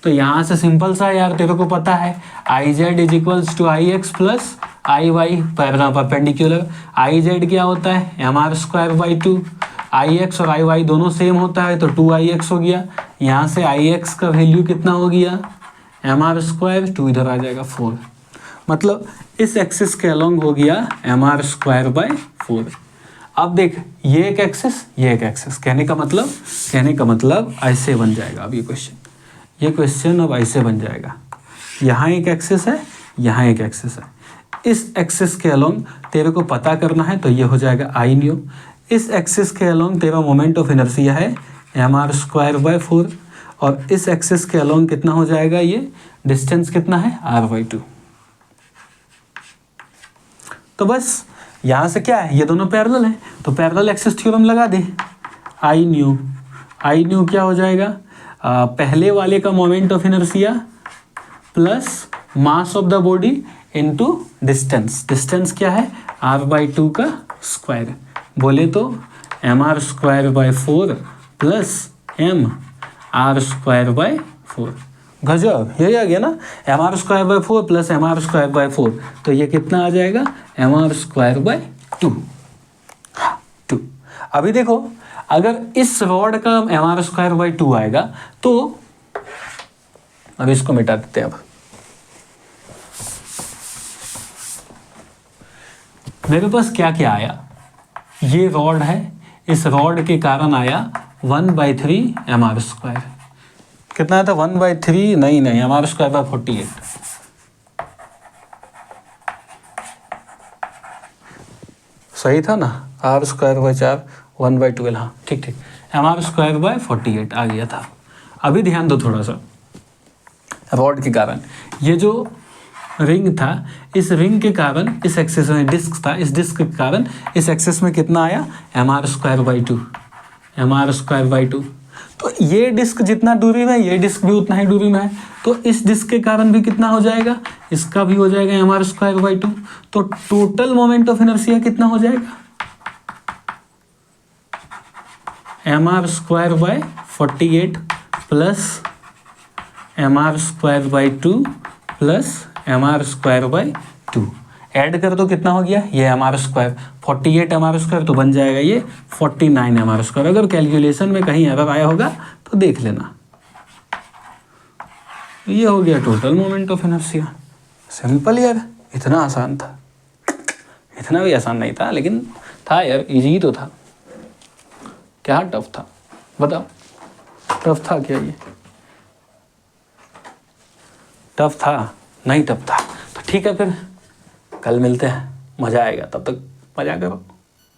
तो यहाँ से सिंपल सा यार, तेरे को पता है I Z is equals to I X plus I Y perpendicular. I Z क्या होता है, mr²/2। आई एक्स और आई वाई दोनों सेम होता है तो 2ix हो गया। यहाँ से आई एक्स का वैल्यू कितना हो गया, mr², इधर आ जाएगा 4। मतलब इस एक्सिस के अलोंग हो गया mr²/4। अब देख, ये एक एक्सिस, ये एक एक्सिस। कहने का मतलब ऐसे बन जाएगा। अब ये क्वेश्चन अब ऐसे बन जाएगा। यहाँ एक एक्सिस है, यहाँ एक एक्सिस है। इस एक्सिस के अलोंग तेरे को पता करना है तो ये हो जाएगा आई न्यू। इस एक्सिस के अलोंग तेरा मोमेंट ऑफ इनर्शिया है mr²/4 और इस एक्सिस के अलोंग कितना हो जाएगा, ये डिस्टेंस कितना है r/2। तो बस यहाँ से क्या है, ये दोनों पैरेलल हैं तो पैरेलल एक्सिस थ्योरम लगा दे। आई न्यू क्या हो जाएगा, पहले वाले का moment of inertia plus mass of the body into distance क्या है r/2 का स्क्वायर, बोले तो mr²/4 प्लस mr²/4। गजब, यही आ गया ना, mr²/4 प्लस mr²/4, तो ये कितना आ जाएगा mr²/2। अभी देखो अगर इस रॉड का mr²/2 आएगा तो अब इसको मिटा देते हैं। अब मेरे पास क्या क्या आया, ये रॉड है, इस रॉड के कारण आया 1/3 mr²। कितना था 1/3, नहीं mr²/48। सही था ना, r²/4 1/12, हाँ ठीक mr²/48 आ गया था। अभी ध्यान दो थोड़ा सा, रॉड के कारण ये जो रिंग था, इस रिंग के कारण इस एक्सिस में डिस्क था, इस डिस्क के कारण इस एक्सिस में कितना आया mr²/2। तो ये डिस्क जितना दूरी में है, ये डिस्क भी उतना ही दूरी में है, तो इस डिस्क के कारण भी कितना हो जाएगा, इसका भी हो जाएगा mr²/2। तो टोटल मोमेंट ऑफ इनर्शिया कितना हो जाएगा mr²/48 plus mr²/2 plus mr²/2। Add कर दो कितना हो गया, ये mr², 48 mr² तो बन जाएगा ये 49 mr²। अगर कैलकुलेशन में कहीं एरर आया होगा तो देख लेना। ये हो गया total moment of inertia. Simple यार, इतना आसान था, इतना भी आसान नहीं था लेकिन था यार, इजी तो था। क्या टफ था बताओ, टफ था क्या ये, टफ था नहीं, टफ था तो ठीक है, फिर कल मिलते हैं, मज़ा आएगा, तब तक मज़ा करो।